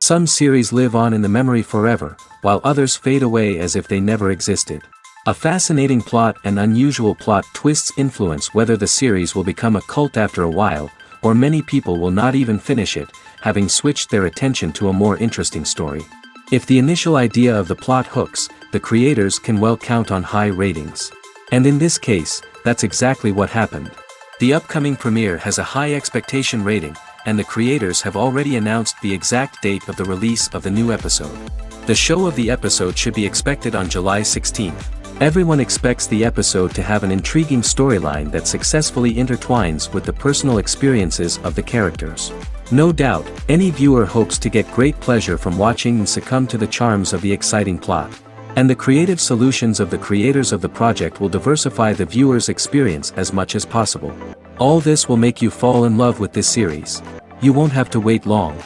Some series live on in the memory forever, while others fade away as if they never existed. A fascinating plot and unusual plot twists influence whether the series will become a cult after a while, or many people will not even finish it, having switched their attention to a more interesting story. If the initial idea of the plot hooks, the creators can well count on high ratings. And in this case, that's exactly what happened. The upcoming premiere has a high expectation rating, and the creators have already announced the exact date of the release of the new episode. The show of the episode should be expected on July 16th. Everyone expects the episode to have an intriguing storyline that successfully intertwines with the personal experiences of the characters. No doubt, any viewer hopes to get great pleasure from watching and succumb to the charms of the exciting plot. And the creative solutions of the creators of the project will diversify the viewer's experience as much as possible. All this will make you fall in love with this series. You won't have to wait long.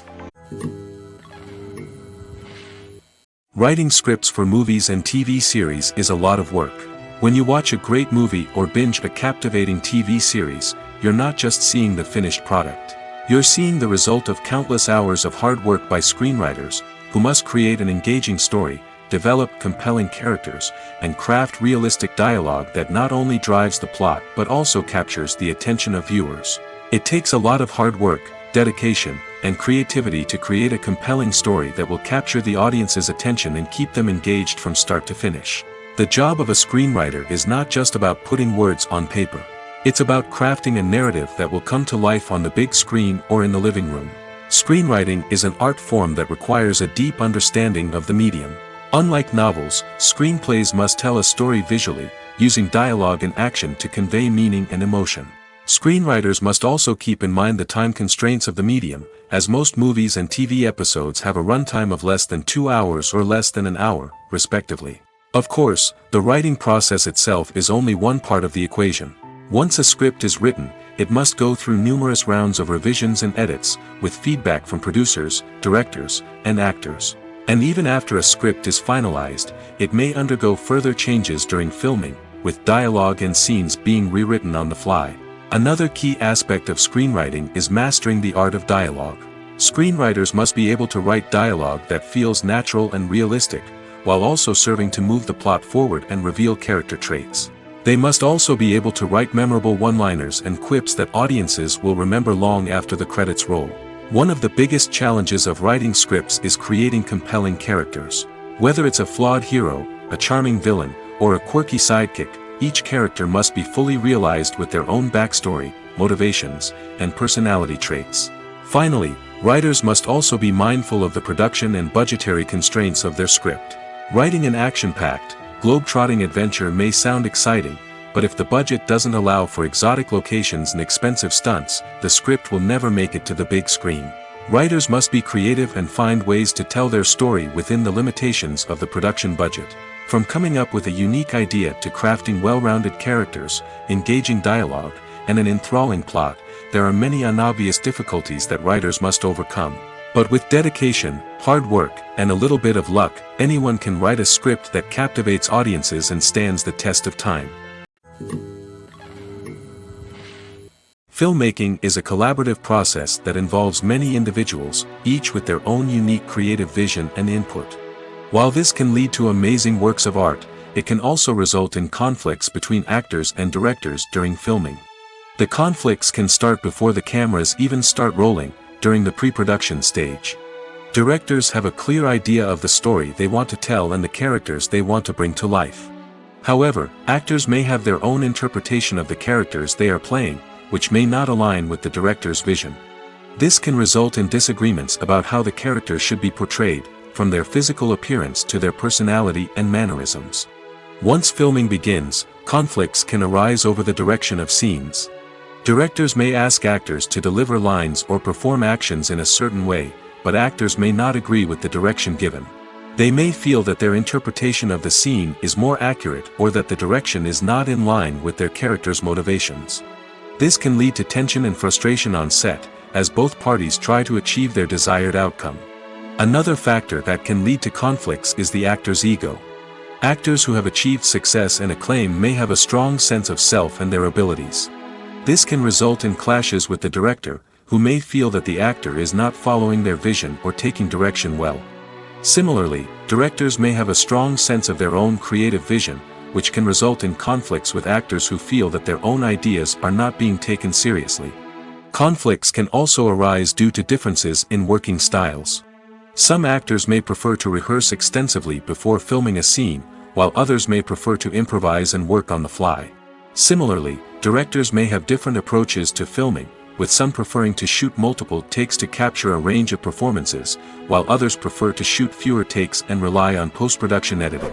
Writing scripts for movies and TV series is a lot of work. When you watch a great movie or binge a captivating TV series, you're not just seeing the finished product. You're seeing the result of countless hours of hard work by screenwriters, who must create an engaging story, develop compelling characters, and craft realistic dialogue that not only drives the plot but also captures the attention of viewers. It takes a lot of hard work, dedication, and creativity to create a compelling story that will capture the audience's attention and keep them engaged from start to finish. The job of a screenwriter is not just about putting words on paper. It's about crafting a narrative that will come to life on the big screen or in the living room. Screenwriting is an art form that requires a deep understanding of the medium. Unlike novels, screenplays must tell a story visually, using dialogue and action to convey meaning and emotion. Screenwriters must also keep in mind the time constraints of the medium, as most movies and TV episodes have a runtime of less than 2 hours or less than an hour, respectively. Of course, the writing process itself is only one part of the equation. Once a script is written, it must go through numerous rounds of revisions and edits, with feedback from producers, directors, and actors. And even after a script is finalized, it may undergo further changes during filming, with dialogue and scenes being rewritten on the fly. Another key aspect of screenwriting is mastering the art of dialogue. Screenwriters must be able to write dialogue that feels natural and realistic, while also serving to move the plot forward and reveal character traits. They must also be able to write memorable one-liners and quips that audiences will remember long after the credits roll. One of the biggest challenges of writing scripts is creating compelling characters. Whether it's a flawed hero, a charming villain, or a quirky sidekick, each character must be fully realized with their own backstory, motivations, and personality traits. Finally, writers must also be mindful of the production and budgetary constraints of their script. Writing an action-packed, globe-trotting adventure may sound exciting, but if the budget doesn't allow for exotic locations and expensive stunts, the script will never make it to the big screen. Writers must be creative and find ways to tell their story within the limitations of the production budget. From coming up with a unique idea to crafting well-rounded characters, engaging dialogue, and an enthralling plot, there are many unobvious difficulties that writers must overcome. But with dedication, hard work, and a little bit of luck, anyone can write a script that captivates audiences and stands the test of time. Filmmaking is a collaborative process that involves many individuals, each with their own unique creative vision and input. While this can lead to amazing works of art, it can also result in conflicts between actors and directors during filming. The conflicts can start before the cameras even start rolling, during the pre-production stage. Directors have a clear idea of the story they want to tell and the characters they want to bring to life. However, actors may have their own interpretation of the characters they are playing, which may not align with the director's vision. This can result in disagreements about how the characters should be portrayed, from their physical appearance to their personality and mannerisms. Once filming begins, conflicts can arise over the direction of scenes. Directors may ask actors to deliver lines or perform actions in a certain way, but actors may not agree with the direction given. They may feel that their interpretation of the scene is more accurate or that the direction is not in line with their character's motivations. This can lead to tension and frustration on set, as both parties try to achieve their desired outcome. Another factor that can lead to conflicts is the actor's ego. Actors who have achieved success and acclaim may have a strong sense of self and their abilities. This can result in clashes with the director, who may feel that the actor is not following their vision or taking direction well. Similarly, directors may have a strong sense of their own creative vision, which can result in conflicts with actors who feel that their own ideas are not being taken seriously. Conflicts can also arise due to differences in working styles. Some actors may prefer to rehearse extensively before filming a scene, while others may prefer to improvise and work on the fly. Similarly, directors may have different approaches to filming, with some preferring to shoot multiple takes to capture a range of performances, while others prefer to shoot fewer takes and rely on post-production editing.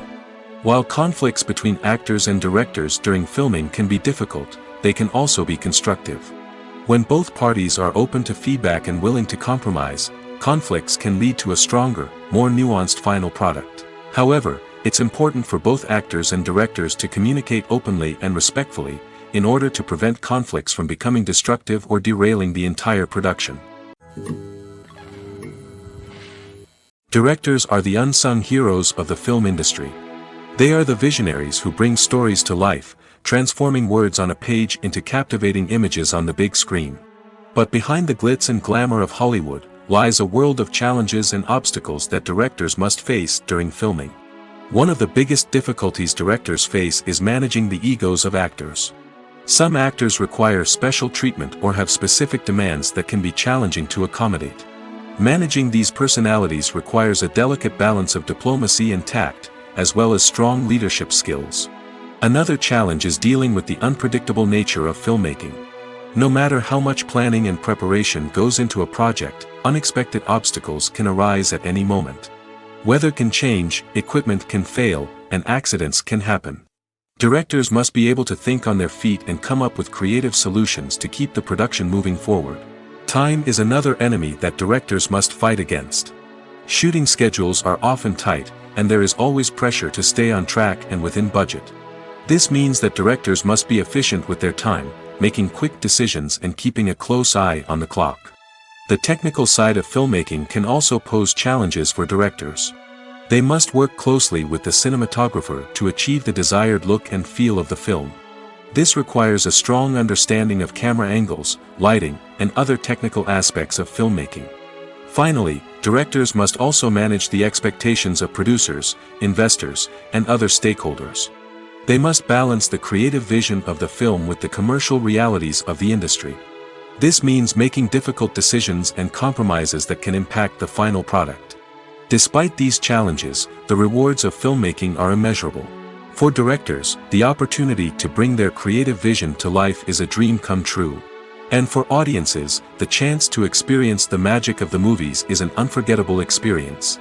While conflicts between actors and directors during filming can be difficult, they can also be constructive. When both parties are open to feedback and willing to compromise, conflicts can lead to a stronger, more nuanced final product. However, it's important for both actors and directors to communicate openly and respectfully, in order to prevent conflicts from becoming destructive or derailing the entire production. Directors are the unsung heroes of the film industry. They are the visionaries who bring stories to life, transforming words on a page into captivating images on the big screen. But behind the glitz and glamour of Hollywood, lies a world of challenges and obstacles that directors must face during filming. One of the biggest difficulties directors face is managing the egos of actors. Some actors require special treatment or have specific demands that can be challenging to accommodate. Managing these personalities requires a delicate balance of diplomacy and tact, as well as strong leadership skills. Another challenge is dealing with the unpredictable nature of filmmaking. No matter how much planning and preparation goes into a project, unexpected obstacles can arise at any moment. Weather can change, equipment can fail, and accidents can happen. Directors must be able to think on their feet and come up with creative solutions to keep the production moving forward. Time is another enemy that directors must fight against. Shooting schedules are often tight, and there is always pressure to stay on track and within budget. This means that directors must be efficient with their time, making quick decisions and keeping a close eye on the clock. The technical side of filmmaking can also pose challenges for directors. They must work closely with the cinematographer to achieve the desired look and feel of the film. This requires a strong understanding of camera angles, lighting, and other technical aspects of filmmaking. Finally, directors must also manage the expectations of producers, investors, and other stakeholders. They must balance the creative vision of the film with the commercial realities of the industry. This means making difficult decisions and compromises that can impact the final product. Despite these challenges, the rewards of filmmaking are immeasurable. For directors, the opportunity to bring their creative vision to life is a dream come true. And for audiences, the chance to experience the magic of the movies is an unforgettable experience.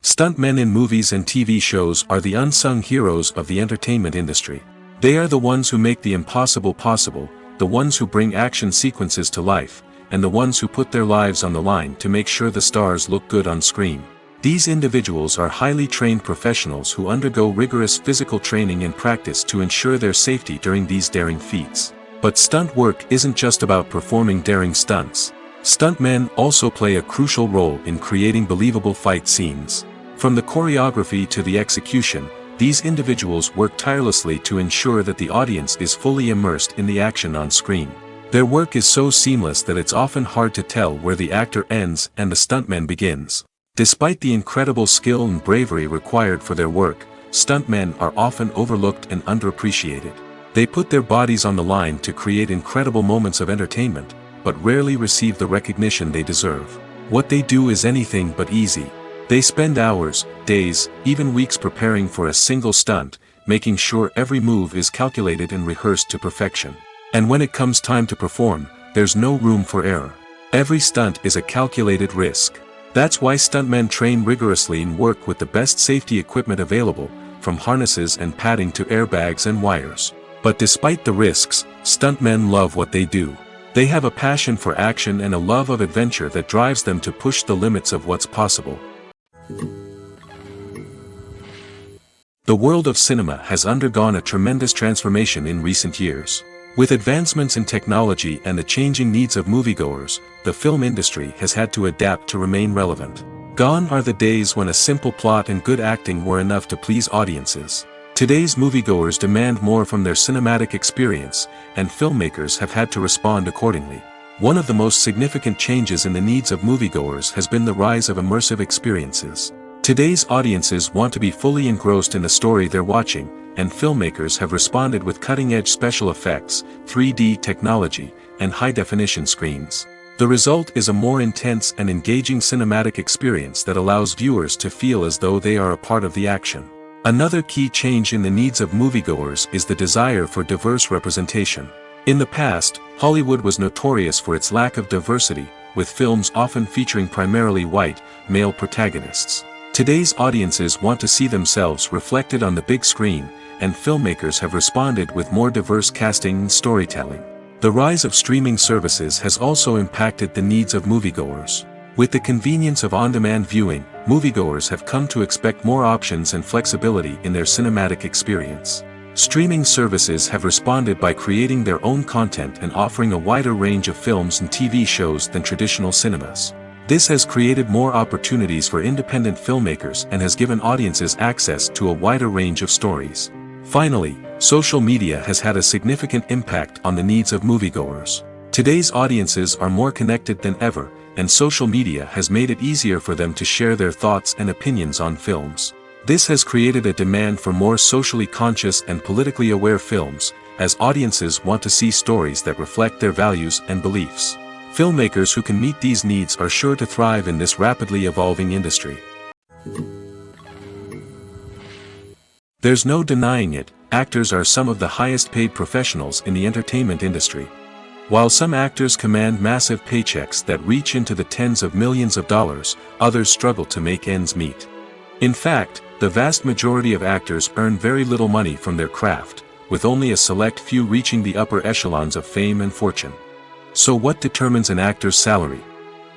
Stuntmen in movies and TV shows are the unsung heroes of the entertainment industry. They are the ones who make the impossible possible, the ones who bring action sequences to life, and the ones who put their lives on the line to make sure the stars look good on screen. These individuals are highly trained professionals who undergo rigorous physical training and practice to ensure their safety during these daring feats. But stunt work isn't just about performing daring stunts. Stuntmen also play a crucial role in creating believable fight scenes. From the choreography to the execution, these individuals work tirelessly to ensure that the audience is fully immersed in the action on screen. Their work is so seamless that it's often hard to tell where the actor ends and the stuntman begins. Despite the incredible skill and bravery required for their work, stuntmen are often overlooked and underappreciated. They put their bodies on the line to create incredible moments of entertainment, but rarely receive the recognition they deserve. What they do is anything but easy. They spend hours, days, even weeks preparing for a single stunt, making sure every move is calculated and rehearsed to perfection. And when it comes time to perform, there's no room for error. Every stunt is a calculated risk. That's why stuntmen train rigorously and work with the best safety equipment available, from harnesses and padding to airbags and wires. But despite the risks, stuntmen love what they do. They have a passion for action and a love of adventure that drives them to push the limits of what's possible. The world of cinema has undergone a tremendous transformation in recent years. With advancements in technology and the changing needs of moviegoers, the film industry has had to adapt to remain relevant. Gone are the days when a simple plot and good acting were enough to please audiences. Today's moviegoers demand more from their cinematic experience, and filmmakers have had to respond accordingly. One of the most significant changes in the needs of moviegoers has been the rise of immersive experiences. Today's audiences want to be fully engrossed in the story they're watching, and filmmakers have responded with cutting-edge special effects, 3D technology, and high-definition screens. The result is a more intense and engaging cinematic experience that allows viewers to feel as though they are a part of the action. Another key change in the needs of moviegoers is the desire for diverse representation. In the past, Hollywood was notorious for its lack of diversity, with films often featuring primarily white, male protagonists. Today's audiences want to see themselves reflected on the big screen, and filmmakers have responded with more diverse casting and storytelling. The rise of streaming services has also impacted the needs of moviegoers. With the convenience of on-demand viewing, moviegoers have come to expect more options and flexibility in their cinematic experience. Streaming services have responded by creating their own content and offering a wider range of films and TV shows than traditional cinemas. This has created more opportunities for independent filmmakers and has given audiences access to a wider range of stories. Finally, social media has had a significant impact on the needs of moviegoers. Today's audiences are more connected than ever, and social media has made it easier for them to share their thoughts and opinions on films. This has created a demand for more socially conscious and politically aware films, as audiences want to see stories that reflect their values and beliefs. Filmmakers who can meet these needs are sure to thrive in this rapidly evolving industry. There's no denying it, actors are some of the highest paid professionals in the entertainment industry. While some actors command massive paychecks that reach into the tens of millions of dollars, others struggle to make ends meet. In fact, the vast majority of actors earn very little money from their craft, with only a select few reaching the upper echelons of fame and fortune. So what determines an actor's salary?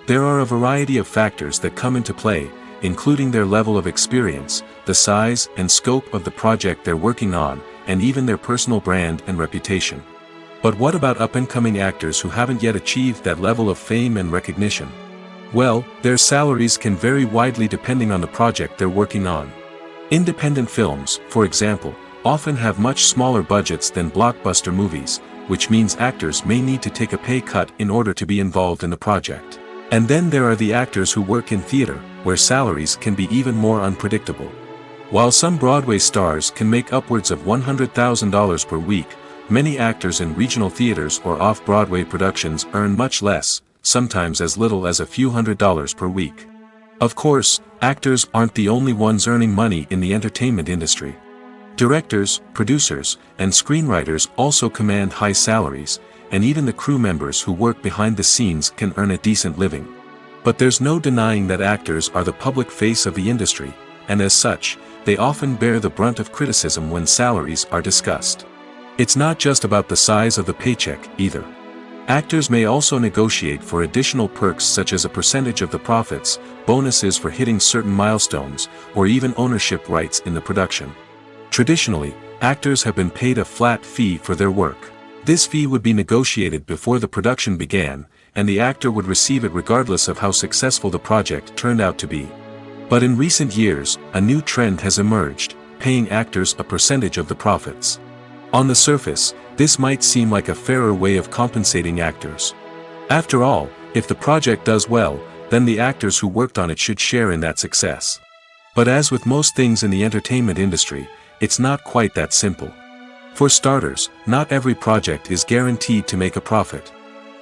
There are a variety of factors that come into play, including their level of experience, the size and scope of the project they're working on, and even their personal brand and reputation. But what about up-and-coming actors who haven't yet achieved that level of fame and recognition? Well, their salaries can vary widely depending on the project they're working on. Independent films, for example, often have much smaller budgets than blockbuster movies, which means actors may need to take a pay cut in order to be involved in the project. And then there are the actors who work in theater, where salaries can be even more unpredictable. While some Broadway stars can make upwards of $100,000 per week, many actors in regional theaters or off-Broadway productions earn much less, sometimes as little as a few $100s per week. Of course, actors aren't the only ones earning money in the entertainment industry. Directors, producers, and screenwriters also command high salaries, and even the crew members who work behind the scenes can earn a decent living. But there's no denying that actors are the public face of the industry, and as such, they often bear the brunt of criticism when salaries are discussed. It's not just about the size of the paycheck, either. Actors may also negotiate for additional perks such as a percentage of the profits, bonuses for hitting certain milestones, or even ownership rights in the production. Traditionally, actors have been paid a flat fee for their work. This fee would be negotiated before the production began, and the actor would receive it regardless of how successful the project turned out to be. But in recent years, a new trend has emerged, paying actors a percentage of the profits. On the surface, this might seem like a fairer way of compensating actors. After all, if the project does well, then the actors who worked on it should share in that success. But as with most things in the entertainment industry, it's not quite that simple. For starters, not every project is guaranteed to make a profit.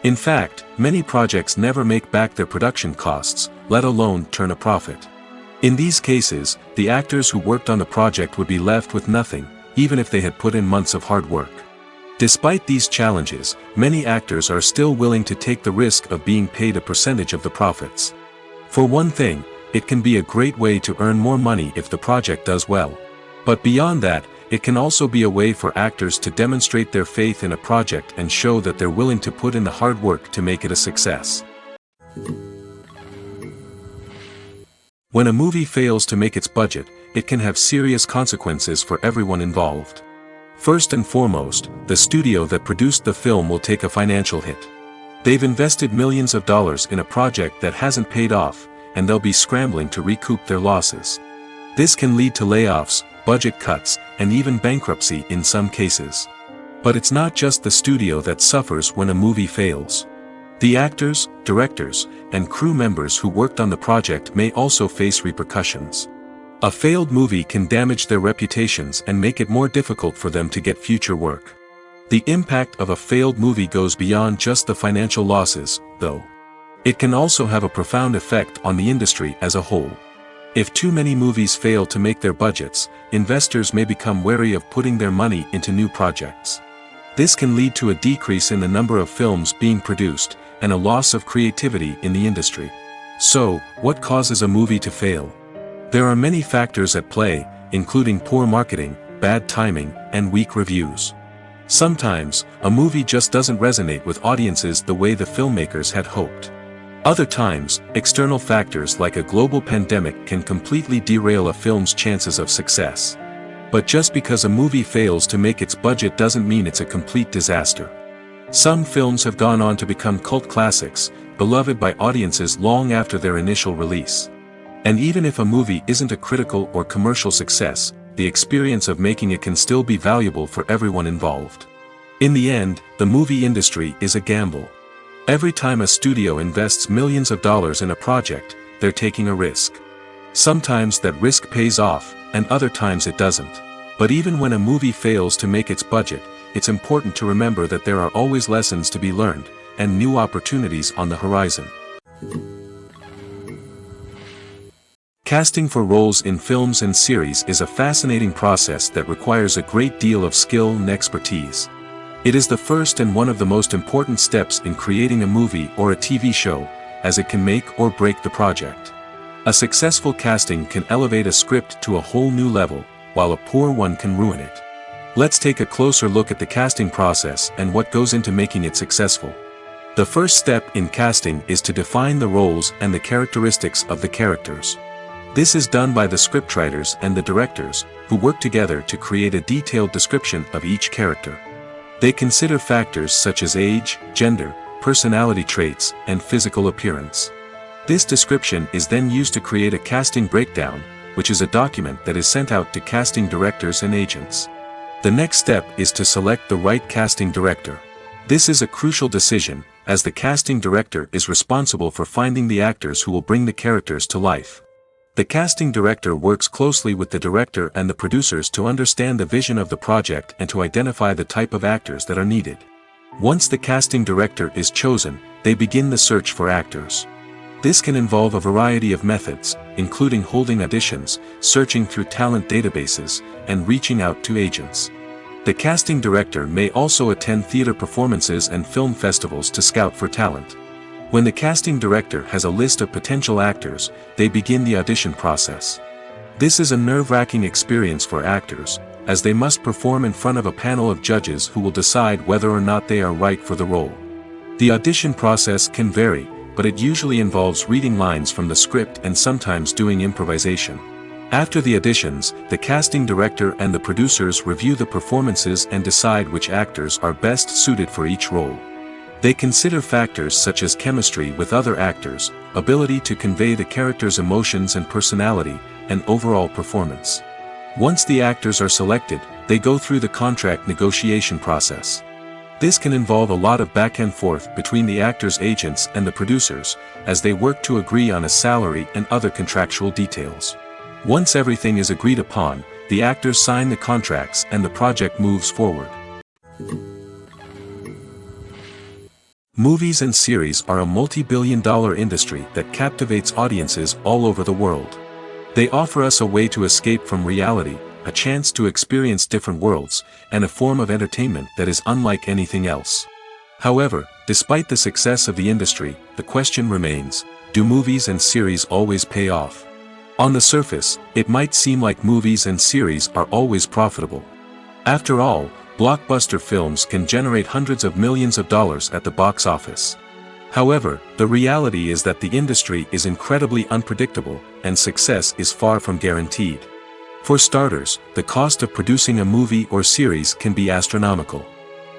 In fact, many projects never make back their production costs, let alone turn a profit. In these cases, the actors who worked on the project would be left with nothing, even if they had put in months of hard work. Despite these challenges, many actors are still willing to take the risk of being paid a percentage of the profits. For one thing, it can be a great way to earn more money if the project does well. But beyond that, it can also be a way for actors to demonstrate their faith in a project and show that they're willing to put in the hard work to make it a success. When a movie fails to make its budget, it can have serious consequences for everyone involved. First and foremost, the studio that produced the film will take a financial hit. They've invested millions of dollars in a project that hasn't paid off, and they'll be scrambling to recoup their losses. This can lead to layoffs, budget cuts, and even bankruptcy in some cases. But it's not just the studio that suffers when a movie fails. The actors, directors, and crew members who worked on the project may also face repercussions. A failed movie can damage their reputations and make it more difficult for them to get future work. The impact of a failed movie goes beyond just the financial losses, though. It can also have a profound effect on the industry as a whole. If too many movies fail to make their budgets, investors may become wary of putting their money into new projects. This can lead to a decrease in the number of films being produced, and a loss of creativity in the industry. So, what causes a movie to fail? There are many factors at play, including poor marketing, bad timing, and weak reviews. Sometimes, a movie just doesn't resonate with audiences the way the filmmakers had hoped. Other times, external factors like a global pandemic can completely derail a film's chances of success. But just because a movie fails to make its budget doesn't mean it's a complete disaster. Some films have gone on to become cult classics, beloved by audiences long after their initial release. And even if a movie isn't a critical or commercial success, the experience of making it can still be valuable for everyone involved. In the end, the movie industry is a gamble. Every time a studio invests millions of dollars in a project, they're taking a risk. Sometimes that risk pays off, and other times it doesn't. But even when a movie fails to make its budget, it's important to remember that there are always lessons to be learned, and new opportunities on the horizon. Casting for roles in films and series is a fascinating process that requires a great deal of skill and expertise. It is the first and one of the most important steps in creating a movie or a TV show, as it can make or break the project. A successful casting can elevate a script to a whole new level, while a poor one can ruin it. Let's take a closer look at the casting process and what goes into making it successful. The first step in casting is to define the roles and the characteristics of the characters. This is done by the scriptwriters and the directors, who work together to create a detailed description of each character. They consider factors such as age, gender, personality traits, and physical appearance. This description is then used to create a casting breakdown, which is a document that is sent out to casting directors and agents. The next step is to select the right casting director. This is a crucial decision, as the casting director is responsible for finding the actors who will bring the characters to life. The casting director works closely with the director and the producers to understand the vision of the project and to identify the type of actors that are needed. Once the casting director is chosen, they begin the search for actors. This can involve a variety of methods, including holding auditions, searching through talent databases, and reaching out to agents. The casting director may also attend theater performances and film festivals to scout for talent. When the casting director has a list of potential actors, they begin the audition process. This is a nerve-wracking experience for actors, as they must perform in front of a panel of judges who will decide whether or not they are right for the role. The audition process can vary, but it usually involves reading lines from the script and sometimes doing improvisation. After the auditions, the casting director and the producers review the performances and decide which actors are best suited for each role. They consider factors such as chemistry with other actors, ability to convey the character's emotions and personality, and overall performance. Once the actors are selected, they go through the contract negotiation process. This can involve a lot of back and forth between the actors' agents and the producers, as they work to agree on a salary and other contractual details. Once everything is agreed upon, the actors sign the contracts and the project moves forward. Movies and series are a multi-billion-dollar industry that captivates audiences all over the world. They offer us a way to escape from reality, a chance to experience different worlds, and a form of entertainment that is unlike anything else. However, despite the success of the industry, the question remains, do movies and series always pay off? On the surface, it might seem like movies and series are always profitable. After all, blockbuster films can generate hundreds of millions of dollars at the box office. However, the reality is that the industry is incredibly unpredictable, and success is far from guaranteed. For starters, the cost of producing a movie or series can be astronomical.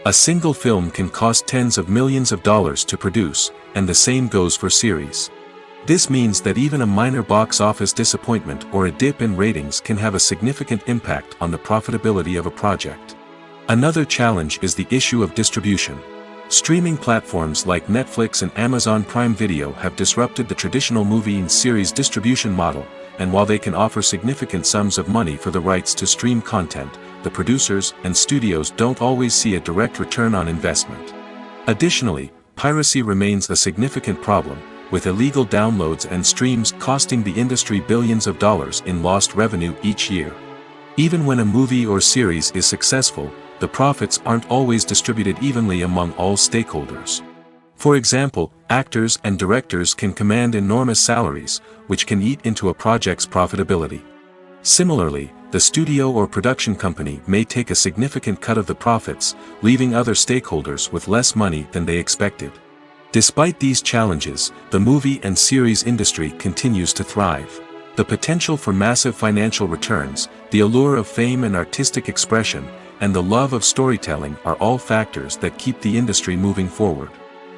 A single film can cost tens of millions of dollars to produce, and the same goes for series. This means that even a minor box office disappointment or a dip in ratings can have a significant impact on the profitability of a project. Another challenge is the issue of distribution. Streaming platforms like Netflix and Amazon Prime Video have disrupted the traditional movie and series distribution model, and while they can offer significant sums of money for the rights to stream content, the producers and studios don't always see a direct return on investment. Additionally, piracy remains a significant problem, with illegal downloads and streams costing the industry billions of dollars in lost revenue each year. Even when a movie or series is successful, the profits aren't always distributed evenly among all stakeholders. For example, actors and directors can command enormous salaries, which can eat into a project's profitability. Similarly, the studio or production company may take a significant cut of the profits, leaving other stakeholders with less money than they expected. Despite these challenges, the movie and series industry continues to thrive. The potential for massive financial returns, the allure of fame and artistic expression, and the love of storytelling are all factors that keep the industry moving forward.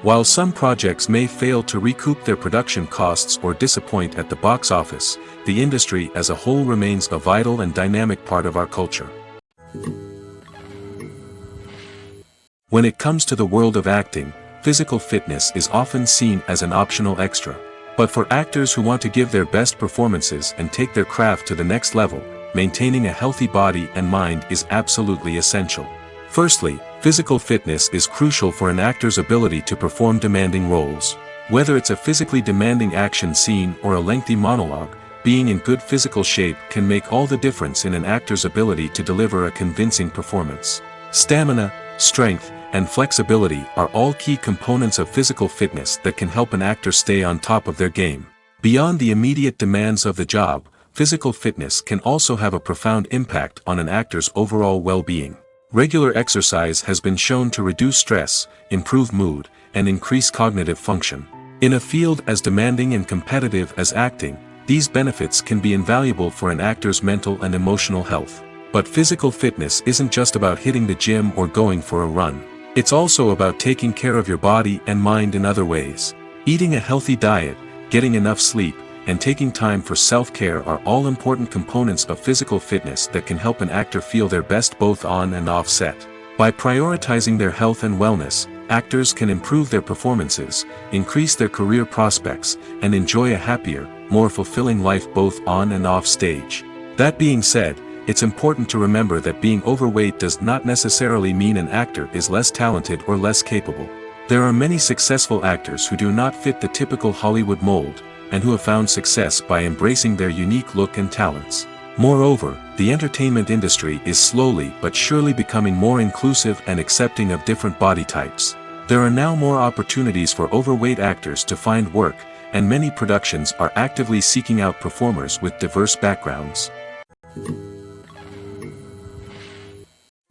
While some projects may fail to recoup their production costs or disappoint at the box office, the industry as a whole remains a vital and dynamic part of our culture. When it comes to the world of acting, physical fitness is often seen as an optional extra. But for actors who want to give their best performances and take their craft to the next level, maintaining a healthy body and mind is absolutely essential. Firstly, physical fitness is crucial for an actor's ability to perform demanding roles. Whether it's a physically demanding action scene or a lengthy monologue, being in good physical shape can make all the difference in an actor's ability to deliver a convincing performance. Stamina, strength, and flexibility are all key components of physical fitness that can help an actor stay on top of their game. Beyond the immediate demands of the job, physical fitness can also have a profound impact on an actor's overall well-being. Regular exercise has been shown to reduce stress, improve mood, and increase cognitive function. In a field as demanding and competitive as acting, these benefits can be invaluable for an actor's mental and emotional health. But physical fitness isn't just about hitting the gym or going for a run. It's also about taking care of your body and mind in other ways. Eating a healthy diet, getting enough sleep, and taking time for self-care are all important components of physical fitness that can help an actor feel their best both on and off set. By prioritizing their health and wellness, actors can improve their performances, increase their career prospects, and enjoy a happier, more fulfilling life both on and off stage. That being said, it's important to remember that being overweight does not necessarily mean an actor is less talented or less capable. There are many successful actors who do not fit the typical Hollywood mold, and who have found success by embracing their unique look and talents. Moreover, the entertainment industry is slowly but surely becoming more inclusive and accepting of different body types. There are now more opportunities for overweight actors to find work, and many productions are actively seeking out performers with diverse backgrounds.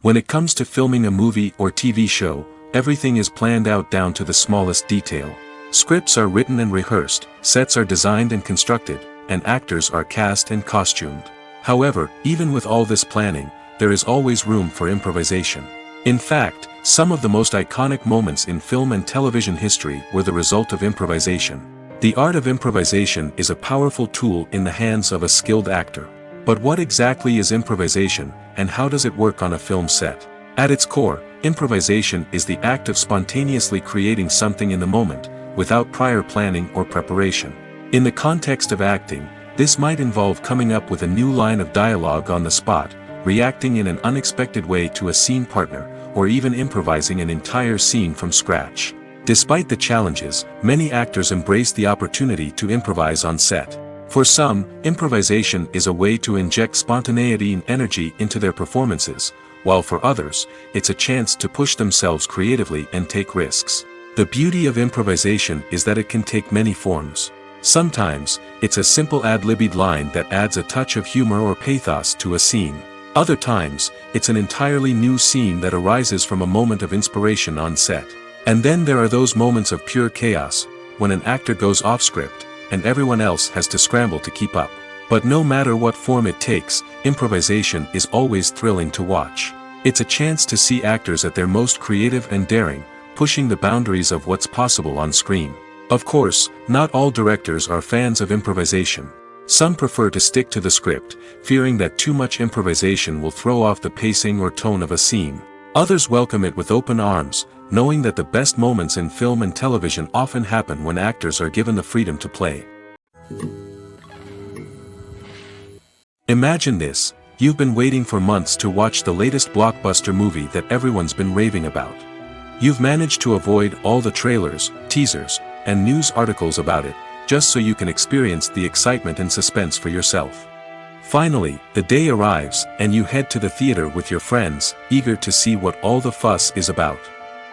When it comes to filming a movie or TV show, everything is planned out down to the smallest detail. Scripts are written and rehearsed, sets are designed and constructed, and actors are cast and costumed. However, even with all this planning, there is always room for improvisation. In fact, some of the most iconic moments in film and television history were the result of improvisation. The art of improvisation is a powerful tool in the hands of a skilled actor. But what exactly is improvisation, and how does it work on a film set? At its core, improvisation is the act of spontaneously creating something in the moment, without prior planning or preparation. In the context of acting, this might involve coming up with a new line of dialogue on the spot, reacting in an unexpected way to a scene partner, or even improvising an entire scene from scratch. Despite the challenges, many actors embrace the opportunity to improvise on set. For some, improvisation is a way to inject spontaneity and energy into their performances, while for others, it's a chance to push themselves creatively and take risks. The beauty of improvisation is that it can take many forms. Sometimes, it's a simple ad-libbed line that adds a touch of humor or pathos to a scene. Other times, it's an entirely new scene that arises from a moment of inspiration on set. And then there are those moments of pure chaos, when an actor goes off script, and everyone else has to scramble to keep up. But no matter what form it takes, improvisation is always thrilling to watch. It's a chance to see actors at their most creative and daring, pushing the boundaries of what's possible on screen. Of course, not all directors are fans of improvisation. Some prefer to stick to the script, fearing that too much improvisation will throw off the pacing or tone of a scene. Others welcome it with open arms, knowing that the best moments in film and television often happen when actors are given the freedom to play. Imagine this: you've been waiting for months to watch the latest blockbuster movie that everyone's been raving about. You've managed to avoid all the trailers, teasers, and news articles about it, just so you can experience the excitement and suspense for yourself. Finally, the day arrives, and you head to the theater with your friends, eager to see what all the fuss is about.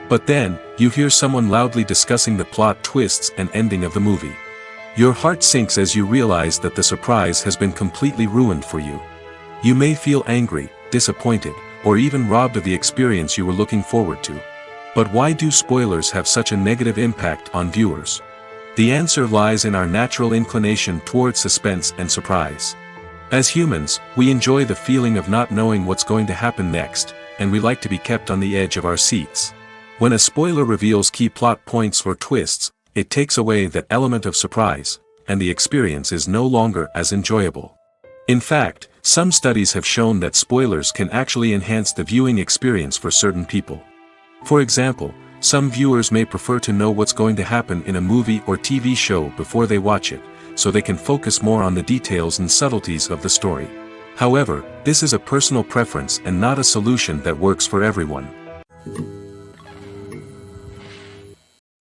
But then, you hear someone loudly discussing the plot twists and ending of the movie. Your heart sinks as you realize that the surprise has been completely ruined for you. You may feel angry, disappointed, or even robbed of the experience you were looking forward to. But why do spoilers have such a negative impact on viewers? The answer lies in our natural inclination towards suspense and surprise. As humans, we enjoy the feeling of not knowing what's going to happen next, and we like to be kept on the edge of our seats. When a spoiler reveals key plot points or twists, it takes away that element of surprise, and the experience is no longer as enjoyable. In fact, some studies have shown that spoilers can actually enhance the viewing experience for certain people. For example, some viewers may prefer to know what's going to happen in a movie or TV show before they watch it, so they can focus more on the details and subtleties of the story. However, this is a personal preference and not a solution that works for everyone.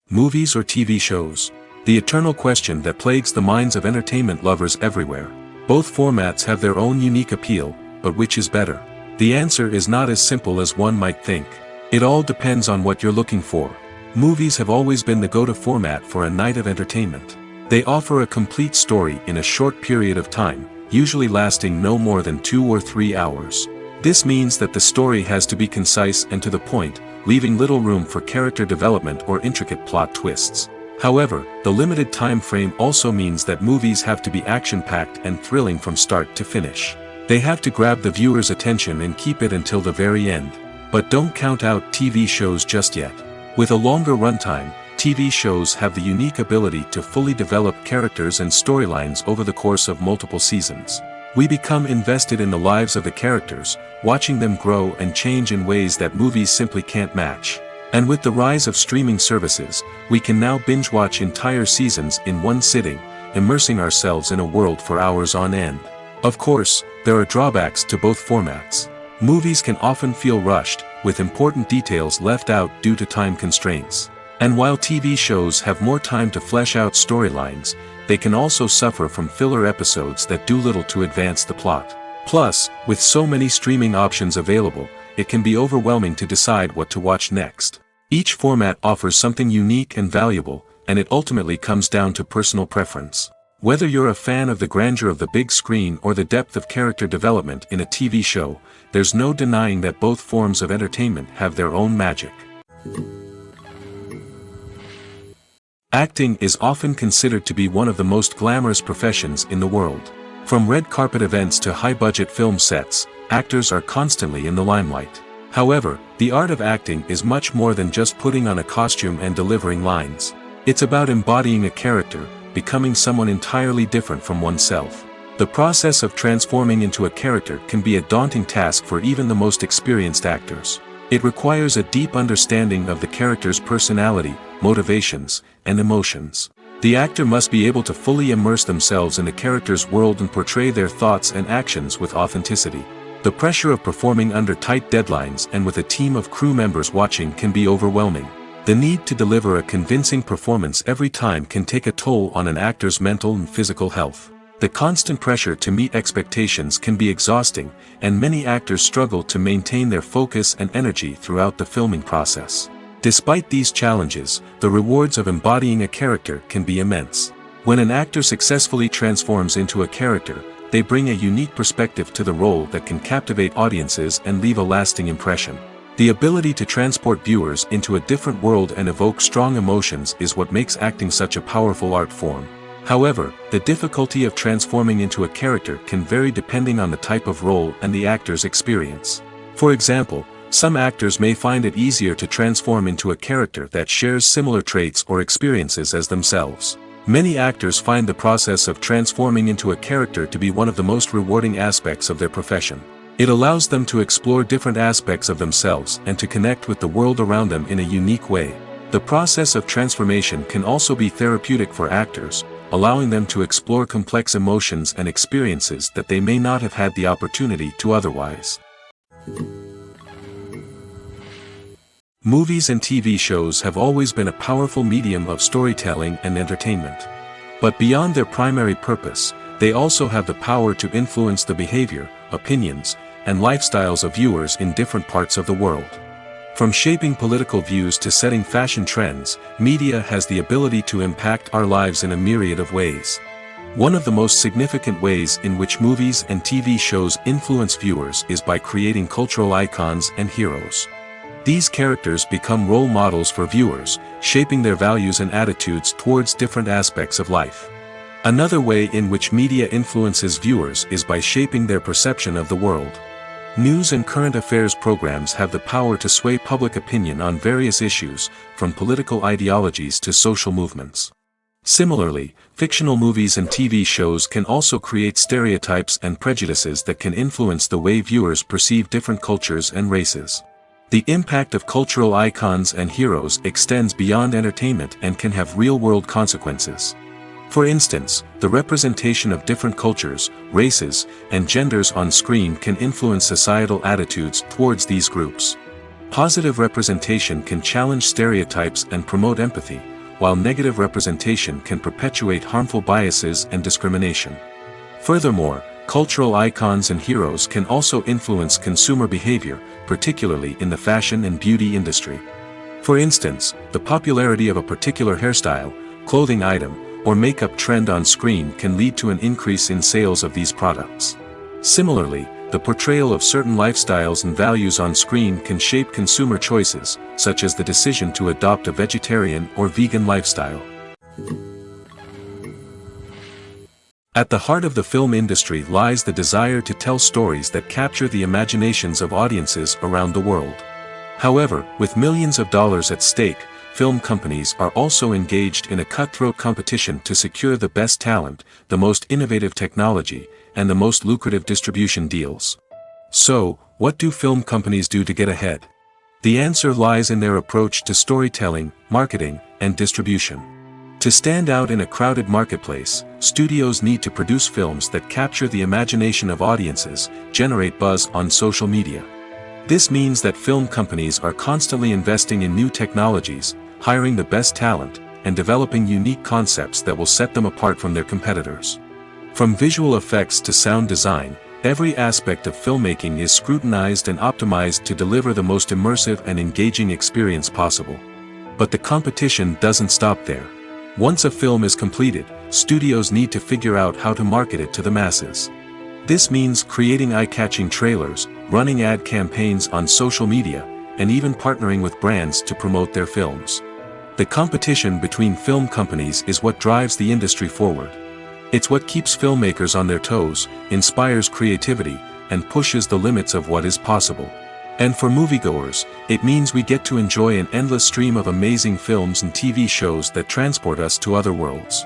Movies or TV shows? The eternal question that plagues the minds of entertainment lovers everywhere. Both formats have their own unique appeal, but which is better? The answer is not as simple as one might think. It all depends on what you're looking for. Movies have always been the go-to format for a night of entertainment. They offer a complete story in a short period of time, usually lasting no more than 2 or 3 hours. This means that the story has to be concise and to the point, leaving little room for character development or intricate plot twists. However, the limited time frame also means that movies have to be action-packed and thrilling from start to finish. They have to grab the viewer's attention and keep it until the very end. But don't count out TV shows just yet. With a longer runtime, TV shows have the unique ability to fully develop characters and storylines over the course of multiple seasons. We become invested in the lives of the characters, watching them grow and change in ways that movies simply can't match. And with the rise of streaming services, we can now binge-watch entire seasons in one sitting, immersing ourselves in a world for hours on end. Of course, there are drawbacks to both formats. Movies can often feel rushed, with important details left out due to time constraints. And while TV shows have more time to flesh out storylines, they can also suffer from filler episodes that do little to advance the plot. Plus, with so many streaming options available, it can be overwhelming to decide what to watch next. Each format offers something unique and valuable, and it ultimately comes down to personal preference. Whether you're a fan of the grandeur of the big screen or the depth of character development in a TV show, there's no denying that both forms of entertainment have their own magic. Acting is often considered to be one of the most glamorous professions in the world. From red carpet events to high-budget film sets, actors are constantly in the limelight. However, the art of acting is much more than just putting on a costume and delivering lines. It's about embodying a character, becoming someone entirely different from oneself. The process of transforming into a character can be a daunting task for even the most experienced actors. It requires a deep understanding of the character's personality, motivations, and emotions. The actor must be able to fully immerse themselves in the character's world and portray their thoughts and actions with authenticity. The pressure of performing under tight deadlines and with a team of crew members watching can be overwhelming. The need to deliver a convincing performance every time can take a toll on an actor's mental and physical health. The constant pressure to meet expectations can be exhausting, and many actors struggle to maintain their focus and energy throughout the filming process. Despite these challenges, the rewards of embodying a character can be immense. When an actor successfully transforms into a character, they bring a unique perspective to the role that can captivate audiences and leave a lasting impression. The ability to transport viewers into a different world and evoke strong emotions is what makes acting such a powerful art form. However, the difficulty of transforming into a character can vary depending on the type of role and the actor's experience. For example, Some actors may find it easier to transform into a character that shares similar traits or experiences as themselves. Many actors find the process of transforming into a character to be one of the most rewarding aspects of their profession. It allows them to explore different aspects of themselves and to connect with the world around them in a unique way. The process of transformation can also be therapeutic for actors, allowing them to explore complex emotions and experiences that they may not have had the opportunity to otherwise. Movies and TV shows have always been a powerful medium of storytelling and entertainment. But beyond their primary purpose, they also have the power to influence the behavior, opinions, and lifestyles of viewers in different parts of the world. From shaping political views to setting fashion trends, media has the ability to impact our lives in a myriad of ways. One of the most significant ways in which movies and TV shows influence viewers is by creating cultural icons and heroes. These characters become role models for viewers, shaping their values and attitudes towards different aspects of life. Another way in which media influences viewers is by shaping their perception of the world. News and current affairs programs have the power to sway public opinion on various issues, from political ideologies to social movements. Similarly, fictional movies and TV shows can also create stereotypes and prejudices that can influence the way viewers perceive different cultures and races. The impact of cultural icons and heroes extends beyond entertainment and can have real-world consequences. For instance, the representation of different cultures, races, and genders on screen can influence societal attitudes towards these groups. Positive representation can challenge stereotypes and promote empathy, while negative representation can perpetuate harmful biases and discrimination. Furthermore, cultural icons and heroes can also influence consumer behavior, particularly in the fashion and beauty industry. For instance, the popularity of a particular hairstyle, clothing item, or makeup trend on screen can lead to an increase in sales of these products. Similarly, the portrayal of certain lifestyles and values on screen can shape consumer choices, such as the decision to adopt a vegetarian or vegan lifestyle. At the heart of the film industry lies the desire to tell stories that capture the imaginations of audiences around the world. However, with millions of dollars at stake, film companies are also engaged in a cutthroat competition to secure the best talent, the most innovative technology, and the most lucrative distribution deals. So, what do film companies do to get ahead? The answer lies in their approach to storytelling, marketing, and distribution. To stand out in a crowded marketplace, studios need to produce films that capture the imagination of audiences, generate buzz on social media. This means that film companies are constantly investing in new technologies, hiring the best talent, and developing unique concepts that will set them apart from their competitors. From visual effects to sound design, every aspect of filmmaking is scrutinized and optimized to deliver the most immersive and engaging experience possible. But the competition doesn't stop there. Once a film is completed, studios need to figure out how to market it to the masses. This means creating eye-catching trailers, running ad campaigns on social media, and even partnering with brands to promote their films. The competition between film companies is what drives the industry forward. It's what keeps filmmakers on their toes, inspires creativity, and pushes the limits of what is possible. And for moviegoers, it means we get to enjoy an endless stream of amazing films and TV shows that transport us to other worlds.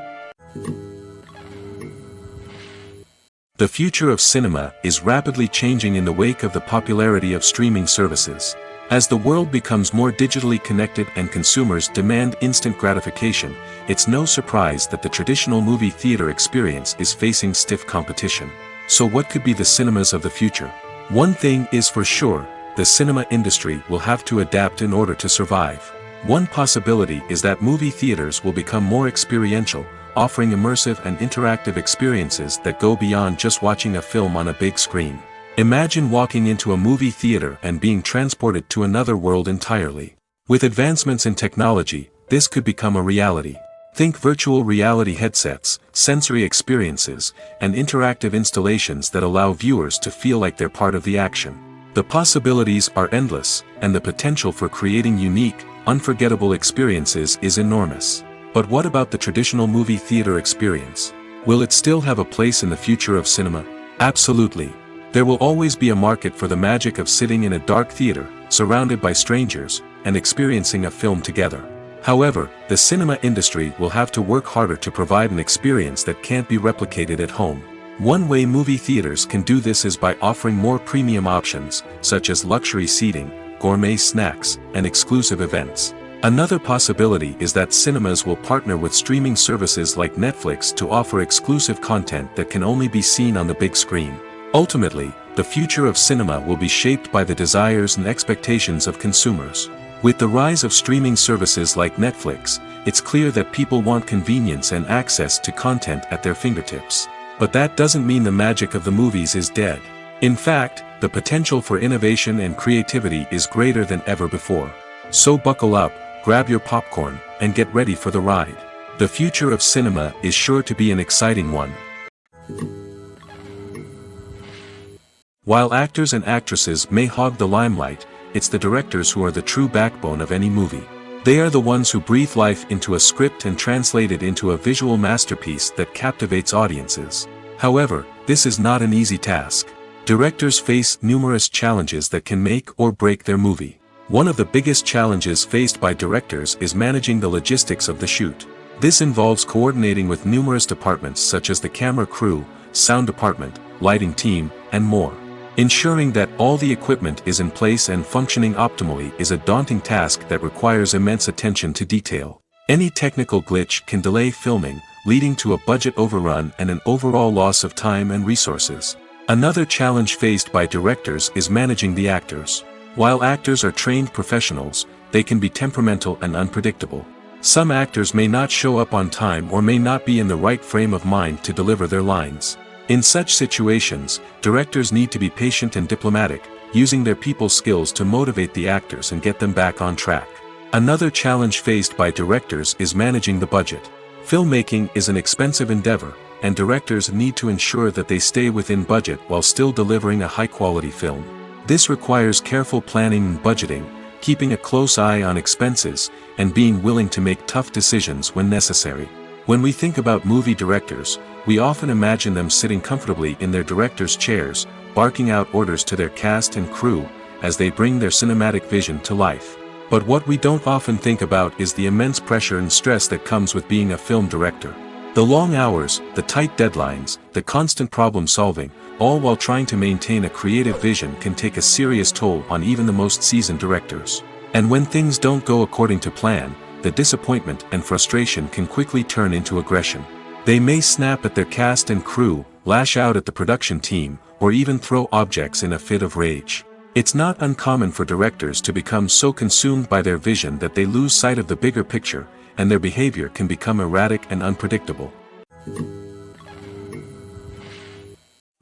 The future of cinema is rapidly changing in the wake of the popularity of streaming services. As the world becomes more digitally connected and consumers demand instant gratification, it's no surprise that the traditional movie theater experience is facing stiff competition. So what could be the cinemas of the future? One thing is for sure, the cinema industry will have to adapt in order to survive. One possibility is that movie theaters will become more experiential, offering immersive and interactive experiences that go beyond just watching a film on a big screen. Imagine walking into a movie theater and being transported to another world entirely. With advancements in technology, this could become a reality. Think virtual reality headsets, sensory experiences, and interactive installations that allow viewers to feel like they're part of the action. The possibilities are endless, and the potential for creating unique, unforgettable experiences is enormous. But what about the traditional movie theater experience? Will it still have a place in the future of cinema? Absolutely. There will always be a market for the magic of sitting in a dark theater, surrounded by strangers, and experiencing a film together. However, the cinema industry will have to work harder to provide an experience that can't be replicated at home. One way movie theaters can do this is by offering more premium options, such as luxury seating, gourmet snacks, and exclusive events. Another possibility is that cinemas will partner with streaming services like Netflix to offer exclusive content that can only be seen on the big screen. Ultimately, the future of cinema will be shaped by the desires and expectations of consumers. With the rise of streaming services like Netflix, it's clear that people want convenience and access to content at their fingertips. But that doesn't mean the magic of the movies is dead. In fact, the potential for innovation and creativity is greater than ever before. So buckle up, grab your popcorn, and get ready for the ride. The future of cinema is sure to be an exciting one. While actors and actresses may hog the limelight, it's the directors who are the true backbone of any movie. They are the ones who breathe life into a script and translate it into a visual masterpiece that captivates audiences. However, this is not an easy task. Directors face numerous challenges that can make or break their movie. One of the biggest challenges faced by directors is managing the logistics of the shoot. This involves coordinating with numerous departments such as the camera crew, sound department, lighting team, and more. Ensuring that all the equipment is in place and functioning optimally is a daunting task that requires immense attention to detail. Any technical glitch can delay filming, leading to a budget overrun and an overall loss of time and resources. Another challenge faced by directors is managing the actors. While actors are trained professionals, they can be temperamental and unpredictable. Some actors may not show up on time or may not be in the right frame of mind to deliver their lines. In such situations, directors need to be patient and diplomatic, using their people skills to motivate the actors and get them back on track. Another challenge faced by directors is managing the budget. Filmmaking is an expensive endeavor, and directors need to ensure that they stay within budget while still delivering a high-quality film. This requires careful planning and budgeting, keeping a close eye on expenses, and being willing to make tough decisions when necessary. When we think about movie directors, we often imagine them sitting comfortably in their director's chairs, barking out orders to their cast and crew, as they bring their cinematic vision to life. But what we don't often think about is the immense pressure and stress that comes with being a film director. The long hours, the tight deadlines, the constant problem solving, all while trying to maintain a creative vision can take a serious toll on even the most seasoned directors. And when things don't go according to plan, the disappointment and frustration can quickly turn into aggression. They may snap at their cast and crew, lash out at the production team, or even throw objects in a fit of rage. It's not uncommon for directors to become so consumed by their vision that they lose sight of the bigger picture, and their behavior can become erratic and unpredictable.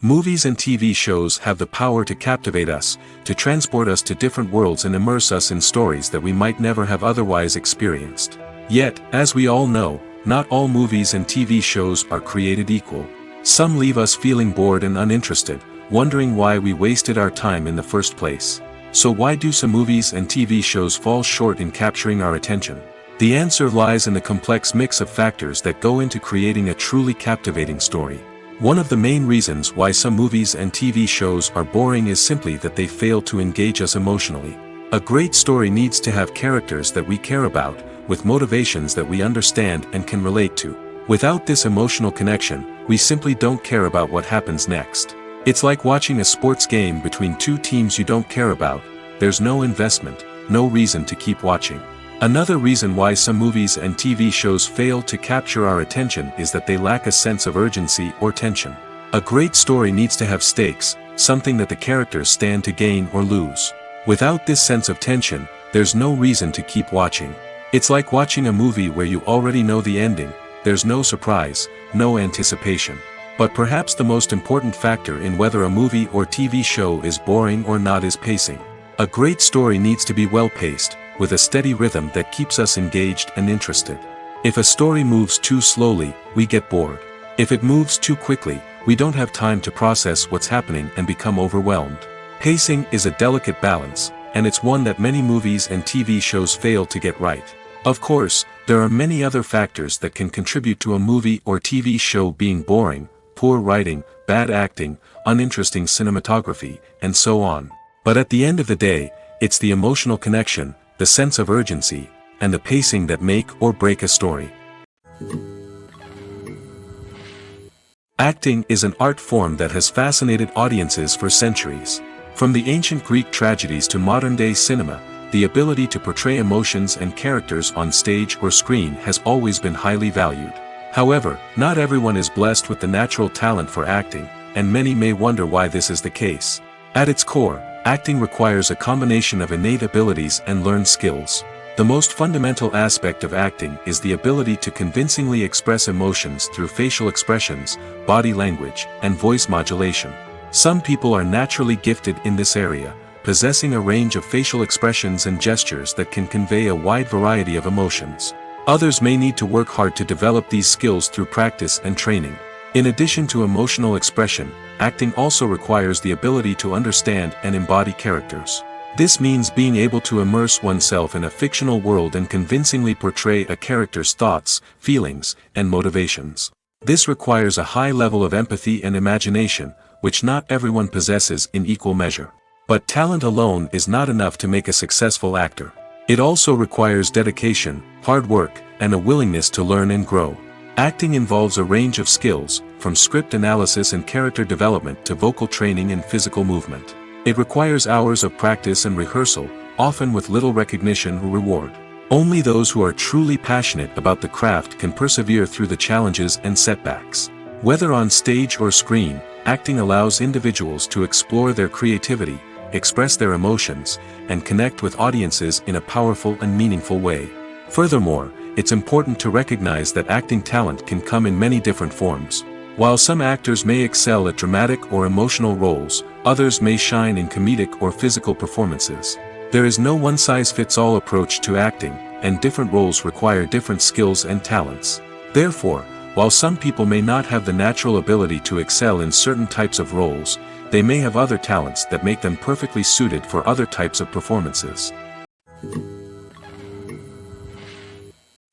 Movies and TV shows have the power to captivate us, to transport us to different worlds and immerse us in stories that we might never have otherwise experienced. Yet, as we all know, not all movies and TV shows are created equal. Some leave us feeling bored and uninterested, wondering why we wasted our time in the first place. So why do some movies and TV shows fall short in capturing our attention? The answer lies in the complex mix of factors that go into creating a truly captivating story. One of the main reasons why some movies and TV shows are boring is simply that they fail to engage us emotionally. A great story needs to have characters that we care about, with motivations that we understand and can relate to. Without this emotional connection, we simply don't care about what happens next. It's like watching a sports game between two teams you don't care about. There's no investment, no reason to keep watching. Another reason why some movies and TV shows fail to capture our attention is that they lack a sense of urgency or tension. A great story needs to have stakes, something that the characters stand to gain or lose. Without this sense of tension, there's no reason to keep watching. It's like watching a movie where you already know the ending. There's no surprise, no anticipation. But perhaps the most important factor in whether a movie or TV show is boring or not is pacing. A great story needs to be well-paced, with a steady rhythm that keeps us engaged and interested. If a story moves too slowly, we get bored. If it moves too quickly, we don't have time to process what's happening and become overwhelmed. Pacing is a delicate balance, and it's one that many movies and TV shows fail to get right. Of course, there are many other factors that can contribute to a movie or TV show being boring. poor writing, bad acting, uninteresting cinematography, and so on. But at the end of the day, it's the emotional connection, the sense of urgency, and the pacing that make or break a story. Acting is an art form that has fascinated audiences for centuries. From the ancient Greek tragedies to modern-day cinema, the ability to portray emotions and characters on stage or screen has always been highly valued. However, not everyone is blessed with the natural talent for acting, and many may wonder why this is the case. At its core, acting requires a combination of innate abilities and learned skills. The most fundamental aspect of acting is the ability to convincingly express emotions through facial expressions, body language, and voice modulation. Some people are naturally gifted in this area, possessing a range of facial expressions and gestures that can convey a wide variety of emotions. Others may need to work hard to develop these skills through practice and training. In addition to emotional expression, acting also requires the ability to understand and embody characters. This means being able to immerse oneself in a fictional world and convincingly portray a character's thoughts, feelings, and motivations. This requires a high level of empathy and imagination, which not everyone possesses in equal measure. But talent alone is not enough to make a successful actor. It also requires dedication, hard work, and a willingness to learn and grow. Acting involves a range of skills, from script analysis and character development to vocal training and physical movement. It requires hours of practice and rehearsal, often with little recognition or reward. Only those who are truly passionate about the craft can persevere through the challenges and setbacks. Whether on stage or screen, acting allows individuals to explore their creativity, express their emotions, and connect with audiences in a powerful and meaningful way. Furthermore, it's important to recognize that acting talent can come in many different forms. While some actors may excel at dramatic or emotional roles, others may shine in comedic or physical performances. There is no one-size-fits-all approach to acting, and different roles require different skills and talents. Therefore, while some people may not have the natural ability to excel in certain types of roles, they may have other talents that make them perfectly suited for other types of performances.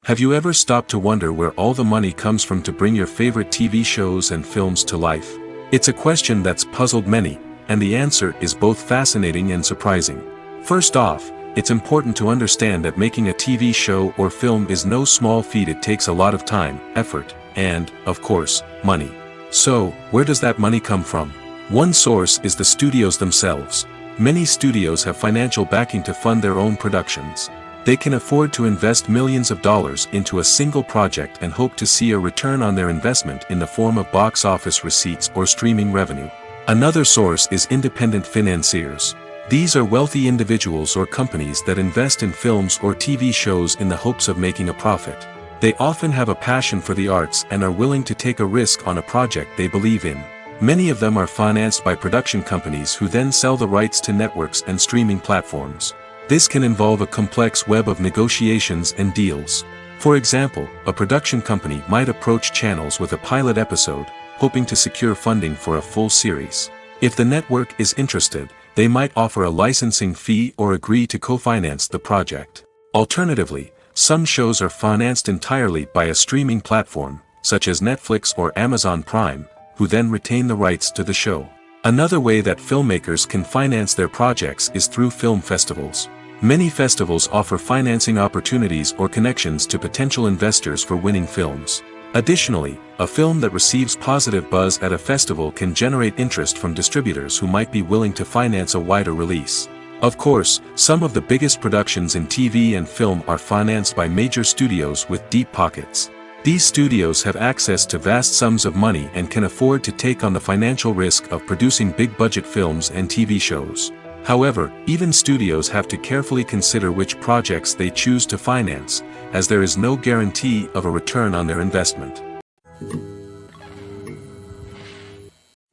Have you ever stopped to wonder where all the money comes from to bring your favorite TV shows and films to life? It's a question that's puzzled many, and the answer is both fascinating and surprising. First off, it's important to understand that making a TV show or film is no small feat. It takes a lot of time, effort, and, of course, money. So, where does that money come from? One source is the studios themselves. Many studios have financial backing to fund their own productions. They can afford to invest millions of dollars into a single project and hope to see a return on their investment in the form of box office receipts or streaming revenue. Another source is independent financiers. These are wealthy individuals or companies that invest in films or TV shows in the hopes of making a profit. They often have a passion for the arts and are willing to take a risk on a project they believe in. Many of them are financed by production companies who then sell the rights to networks and streaming platforms. This can involve a complex web of negotiations and deals. For example, a production company might approach channels with a pilot episode, hoping to secure funding for a full series. If the network is interested, they might offer a licensing fee or agree to co-finance the project. Alternatively, some shows are financed entirely by a streaming platform, such as Netflix or Amazon Prime, who then retain the rights to the show. Another way that filmmakers can finance their projects is through film festivals. Many festivals offer financing opportunities or connections to potential investors for winning films. Additionally, a film that receives positive buzz at a festival can generate interest from distributors who might be willing to finance a wider release. Of course, some of the biggest productions in TV and film are financed by major studios with deep pockets. These studios have access to vast sums of money and can afford to take on the financial risk of producing big-budget films and TV shows. However, even studios have to carefully consider which projects they choose to finance, as there is no guarantee of a return on their investment.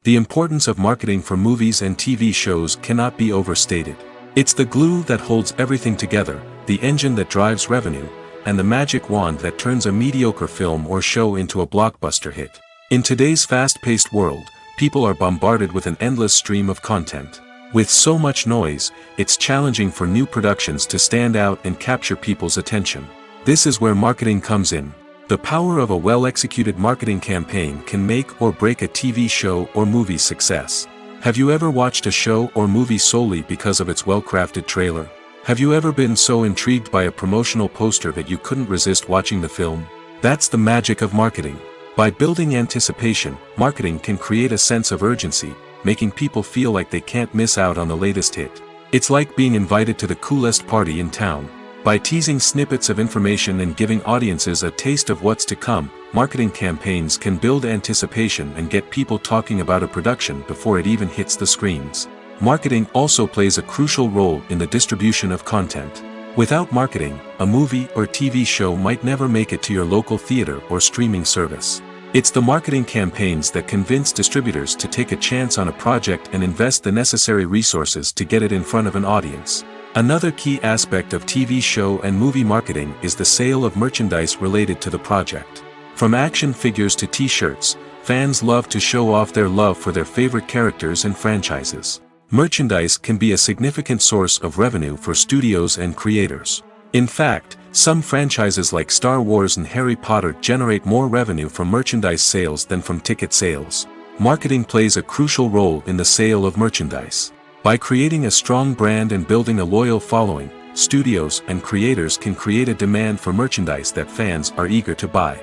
The importance of marketing for movies and TV shows cannot be overstated. It's the glue that holds everything together, the engine that drives revenue, and the magic wand that turns a mediocre film or show into a blockbuster hit. In today's fast-paced world, people are bombarded with an endless stream of content. With so much noise, it's challenging for new productions to stand out and capture people's attention. This is where marketing comes in. The power of a well-executed marketing campaign can make or break a TV show or movie's success. Have you ever watched a show or movie solely because of its well-crafted trailer? Have you ever been so intrigued by a promotional poster that you couldn't resist watching the film? That's the magic of marketing. By building anticipation, marketing can create a sense of urgency, making people feel like they can't miss out on the latest hit. It's like being invited to the coolest party in town. By teasing snippets of information and giving audiences a taste of what's to come, marketing campaigns can build anticipation and get people talking about a production before it even hits the screens. Marketing also plays a crucial role in the distribution of content. Without marketing, a movie or TV show might never make it to your local theater or streaming service. It's the marketing campaigns that convince distributors to take a chance on a project and invest the necessary resources to get it in front of an audience. Another key aspect of TV show and movie marketing is the sale of merchandise related to the project. From action figures to t-shirts, fans love to show off their love for their favorite characters and franchises. Merchandise can be a significant source of revenue for studios and creators. In fact, some franchises like Star Wars and Harry Potter generate more revenue from merchandise sales than from ticket sales. Marketing plays a crucial role in the sale of merchandise. By creating a strong brand and building a loyal following, studios and creators can create a demand for merchandise that fans are eager to buy.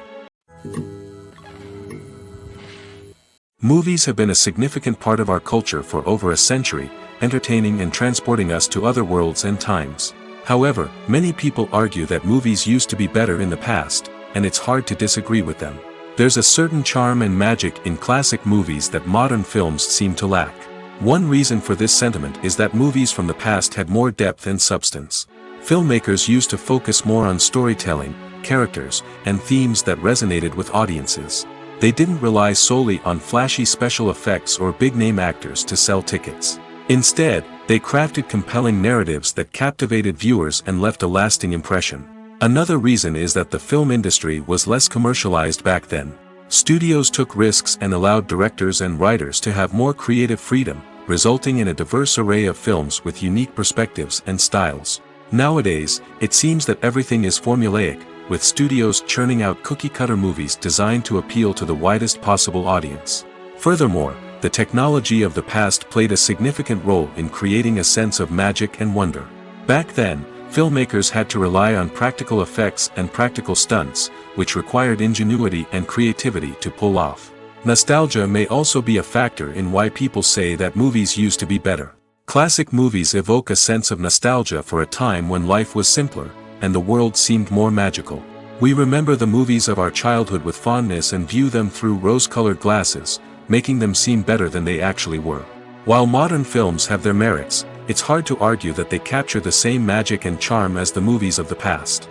Movies have been a significant part of our culture for over a century, entertaining and transporting us to other worlds and times. However, many people argue that movies used to be better in the past, and it's hard to disagree with them. There's a certain charm and magic in classic movies that modern films seem to lack. One reason for this sentiment is that movies from the past had more depth and substance. Filmmakers used to focus more on storytelling, characters, and themes that resonated with audiences. They didn't rely solely on flashy special effects or big-name actors to sell tickets. Instead, they crafted compelling narratives that captivated viewers and left a lasting impression. Another reason is that the film industry was less commercialized back then. Studios took risks and allowed directors and writers to have more creative freedom, resulting in a diverse array of films with unique perspectives and styles. Nowadays, it seems that everything is formulaic, with studios churning out cookie-cutter movies designed to appeal to the widest possible audience. Furthermore, the technology of the past played a significant role in creating a sense of magic and wonder. Back then, filmmakers had to rely on practical effects and practical stunts, which required ingenuity and creativity to pull off. Nostalgia may also be a factor in why people say that movies used to be better. Classic movies evoke a sense of nostalgia for a time when life was simpler, and the world seemed more magical. We remember the movies of our childhood with fondness and view them through rose-colored glasses, making them seem better than they actually were. While modern films have their merits, it's hard to argue that they capture the same magic and charm as the movies of the past.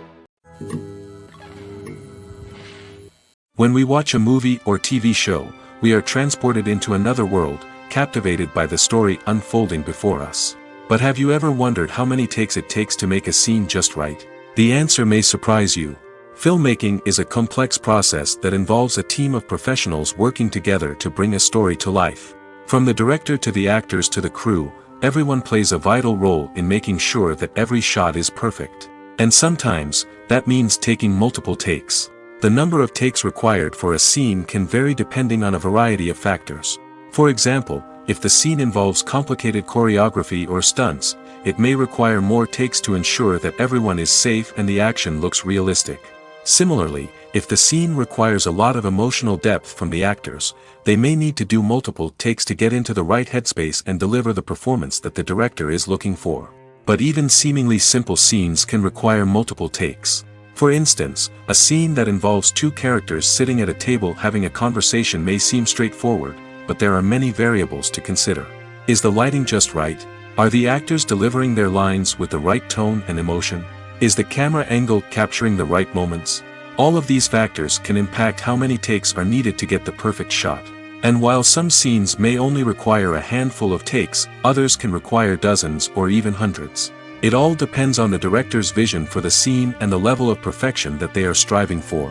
When we watch a movie or TV show, we are transported into another world, captivated by the story unfolding before us. But have you ever wondered how many takes it takes to make a scene just right? The answer may surprise you. Filmmaking is a complex process that involves a team of professionals working together to bring a story to life. From the director to the actors to the crew, everyone plays a vital role in making sure that every shot is perfect. And sometimes, that means taking multiple takes. The number of takes required for a scene can vary depending on a variety of factors. For example, if the scene involves complicated choreography or stunts, it may require more takes to ensure that everyone is safe and the action looks realistic. Similarly, if the scene requires a lot of emotional depth from the actors, they may need to do multiple takes to get into the right headspace and deliver the performance that the director is looking for. But even seemingly simple scenes can require multiple takes. For instance, a scene that involves two characters sitting at a table having a conversation may seem straightforward, but there are many variables to consider. Is the lighting just right? Are the actors delivering their lines with the right tone and emotion? Is the camera angle capturing the right moments? All of these factors can impact how many takes are needed to get the perfect shot. And while some scenes may only require a handful of takes, others can require dozens or even hundreds. It all depends on the director's vision for the scene and the level of perfection that they are striving for.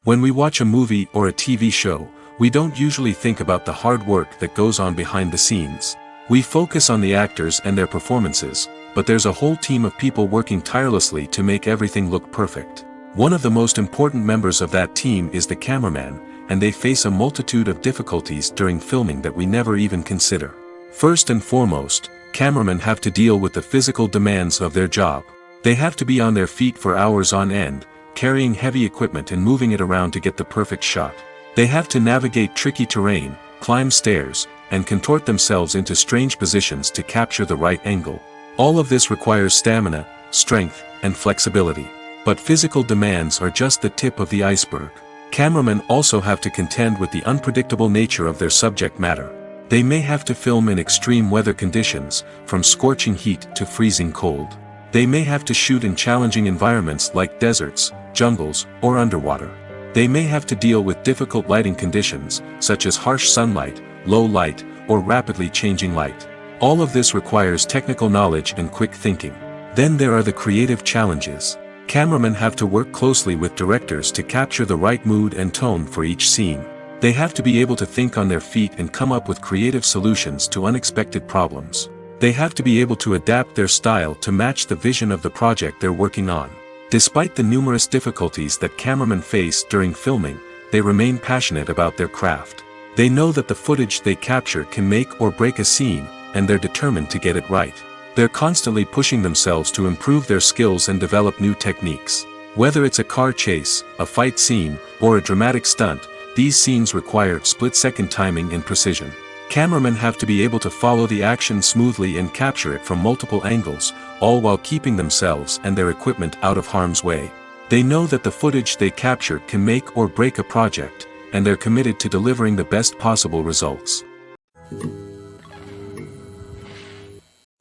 When we watch a movie or a TV show, we don't usually think about the hard work that goes on behind the scenes. We focus on the actors and their performances, but there's a whole team of people working tirelessly to make everything look perfect. One of the most important members of that team is the cameraman, and they face a multitude of difficulties during filming that we never even consider. First and foremost, cameramen have to deal with the physical demands of their job. They have to be on their feet for hours on end, carrying heavy equipment and moving it around to get the perfect shot. They have to navigate tricky terrain, climb stairs, and contort themselves into strange positions to capture the right angle. All of this requires stamina, strength, and flexibility. But physical demands are just the tip of the iceberg. Cameramen also have to contend with the unpredictable nature of their subject matter. They may have to film in extreme weather conditions, from scorching heat to freezing cold. They may have to shoot in challenging environments like deserts, jungles, or underwater. They may have to deal with difficult lighting conditions, such as harsh sunlight, low light, or rapidly changing light. All of this requires technical knowledge and quick thinking. Then there are the creative challenges. Cameramen have to work closely with directors to capture the right mood and tone for each scene. They have to be able to think on their feet and come up with creative solutions to unexpected problems. They have to be able to adapt their style to match the vision of the project they're working on. Despite the numerous difficulties that cameramen face during filming, they remain passionate about their craft. They know that the footage they capture can make or break a scene, and they're determined to get it right. They're constantly pushing themselves to improve their skills and develop new techniques. Whether it's a car chase, a fight scene, or a dramatic stunt, these scenes require split-second timing and precision. Cameramen have to be able to follow the action smoothly and capture it from multiple angles, all while keeping themselves and their equipment out of harm's way. They know that the footage they capture can make or break a project, and they're committed to delivering the best possible results.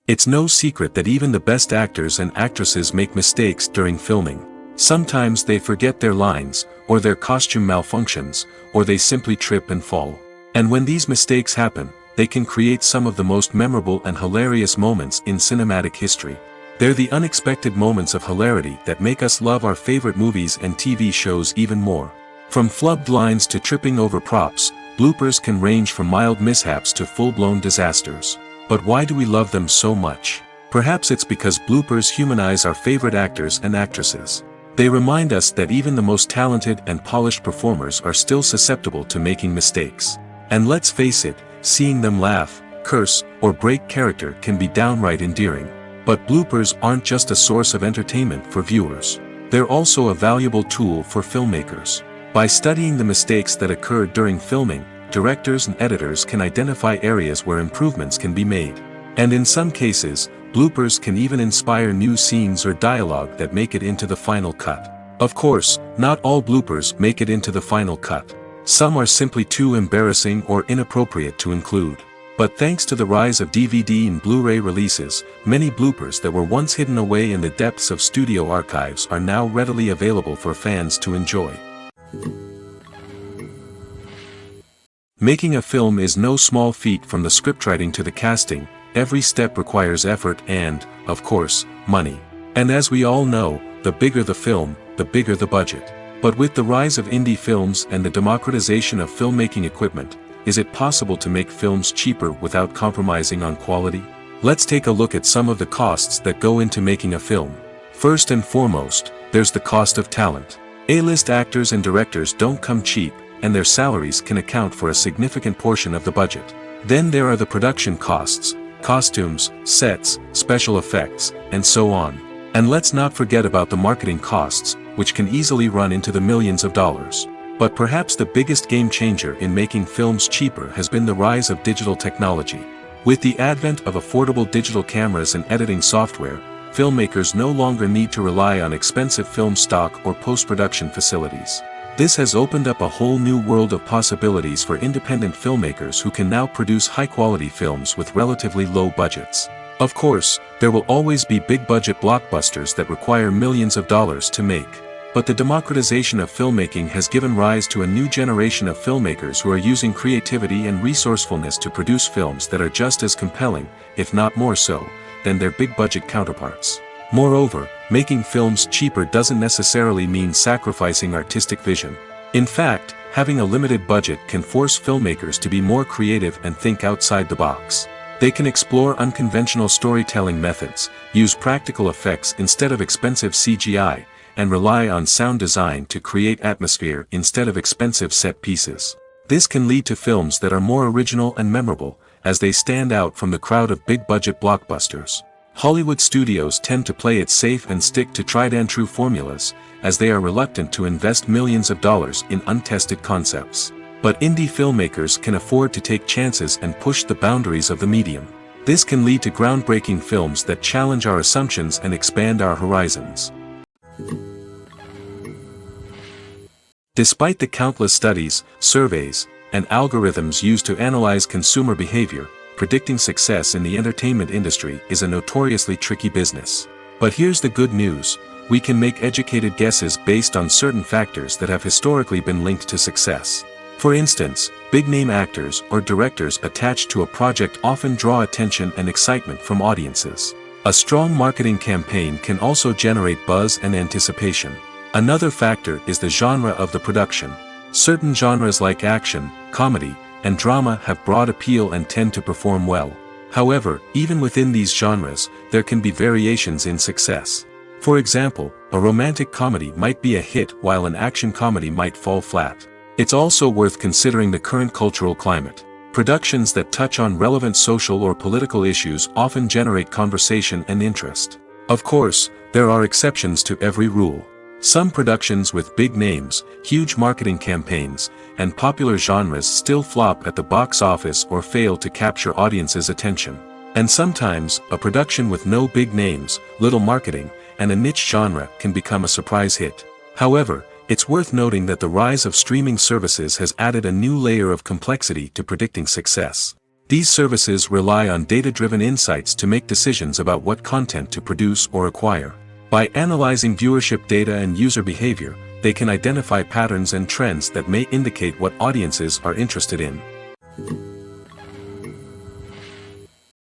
It's no secret that even the best actors and actresses make mistakes during filming. Sometimes they forget their lines, or their costume malfunctions, or they simply trip and fall. And when these mistakes happen, they can create some of the most memorable and hilarious moments in cinematic history. They're the unexpected moments of hilarity that make us love our favorite movies and TV shows even more. From flubbed lines to tripping over props, bloopers can range from mild mishaps to full-blown disasters. But why do we love them so much? Perhaps it's because bloopers humanize our favorite actors and actresses. They remind us that even the most talented and polished performers are still susceptible to making mistakes. And let's face it, seeing them laugh, curse, or break character can be downright endearing. But bloopers aren't just a source of entertainment for viewers. They're also a valuable tool for filmmakers. By studying the mistakes that occurred during filming, directors and editors can identify areas where improvements can be made. And in some cases, bloopers can even inspire new scenes or dialogue that make it into the final cut. Of course, not all bloopers make it into the final cut. Some are simply too embarrassing or inappropriate to include. But thanks to the rise of DVD and Blu-ray releases, many bloopers that were once hidden away in the depths of studio archives are now readily available for fans to enjoy. Making a film is no small feat. From the scriptwriting to the casting, every step requires effort and, of course, money. And as we all know, the bigger the film, the bigger the budget. But with the rise of indie films and the democratization of filmmaking equipment, is it possible to make films cheaper without compromising on quality? Let's take a look at some of the costs that go into making a film. First and foremost, there's the cost of talent. A-list actors and directors don't come cheap, and their salaries can account for a significant portion of the budget. Then there are the production costs, costumes, sets, special effects, and so on. And let's not forget about the marketing costs, which can easily run into the millions of dollars. But perhaps the biggest game changer in making films cheaper has been the rise of digital technology. With the advent of affordable digital cameras and editing software, filmmakers no longer need to rely on expensive film stock or post-production facilities. This has opened up a whole new world of possibilities for independent filmmakers who can now produce high-quality films with relatively low budgets. Of course, there will always be big-budget blockbusters that require millions of dollars to make. But the democratization of filmmaking has given rise to a new generation of filmmakers who are using creativity and resourcefulness to produce films that are just as compelling, if not more so, than their big-budget counterparts. Moreover, making films cheaper doesn't necessarily mean sacrificing artistic vision. In fact, having a limited budget can force filmmakers to be more creative and think outside the box. They can explore unconventional storytelling methods, use practical effects instead of expensive CGI, and rely on sound design to create atmosphere instead of expensive set pieces. This can lead to films that are more original and memorable, as they stand out from the crowd of big-budget blockbusters. Hollywood studios tend to play it safe and stick to tried-and-true formulas, as they are reluctant to invest millions of dollars in untested concepts. But indie filmmakers can afford to take chances and push the boundaries of the medium. This can lead to groundbreaking films that challenge our assumptions and expand our horizons. Despite the countless studies, surveys, and algorithms used to analyze consumer behavior, predicting success in the entertainment industry is a notoriously tricky business. But here's the good news: we can make educated guesses based on certain factors that have historically been linked to success. For instance, big-name actors or directors attached to a project often draw attention and excitement from audiences. A strong marketing campaign can also generate buzz and anticipation. Another factor is the genre of the production. Certain genres like action, comedy, and drama have broad appeal and tend to perform well. However, even within these genres, there can be variations in success. For example, a romantic comedy might be a hit while an action comedy might fall flat. It's also worth considering the current cultural climate. Productions that touch on relevant social or political issues often generate conversation and interest. Of course, there are exceptions to every rule. Some productions with big names, huge marketing campaigns, and popular genres still flop at the box office or fail to capture audiences' attention. And sometimes, a production with no big names, little marketing, and a niche genre can become a surprise hit. However, it's worth noting that the rise of streaming services has added a new layer of complexity to predicting success. These services rely on data-driven insights to make decisions about what content to produce or acquire. By analyzing viewership data and user behavior, they can identify patterns and trends that may indicate what audiences are interested in.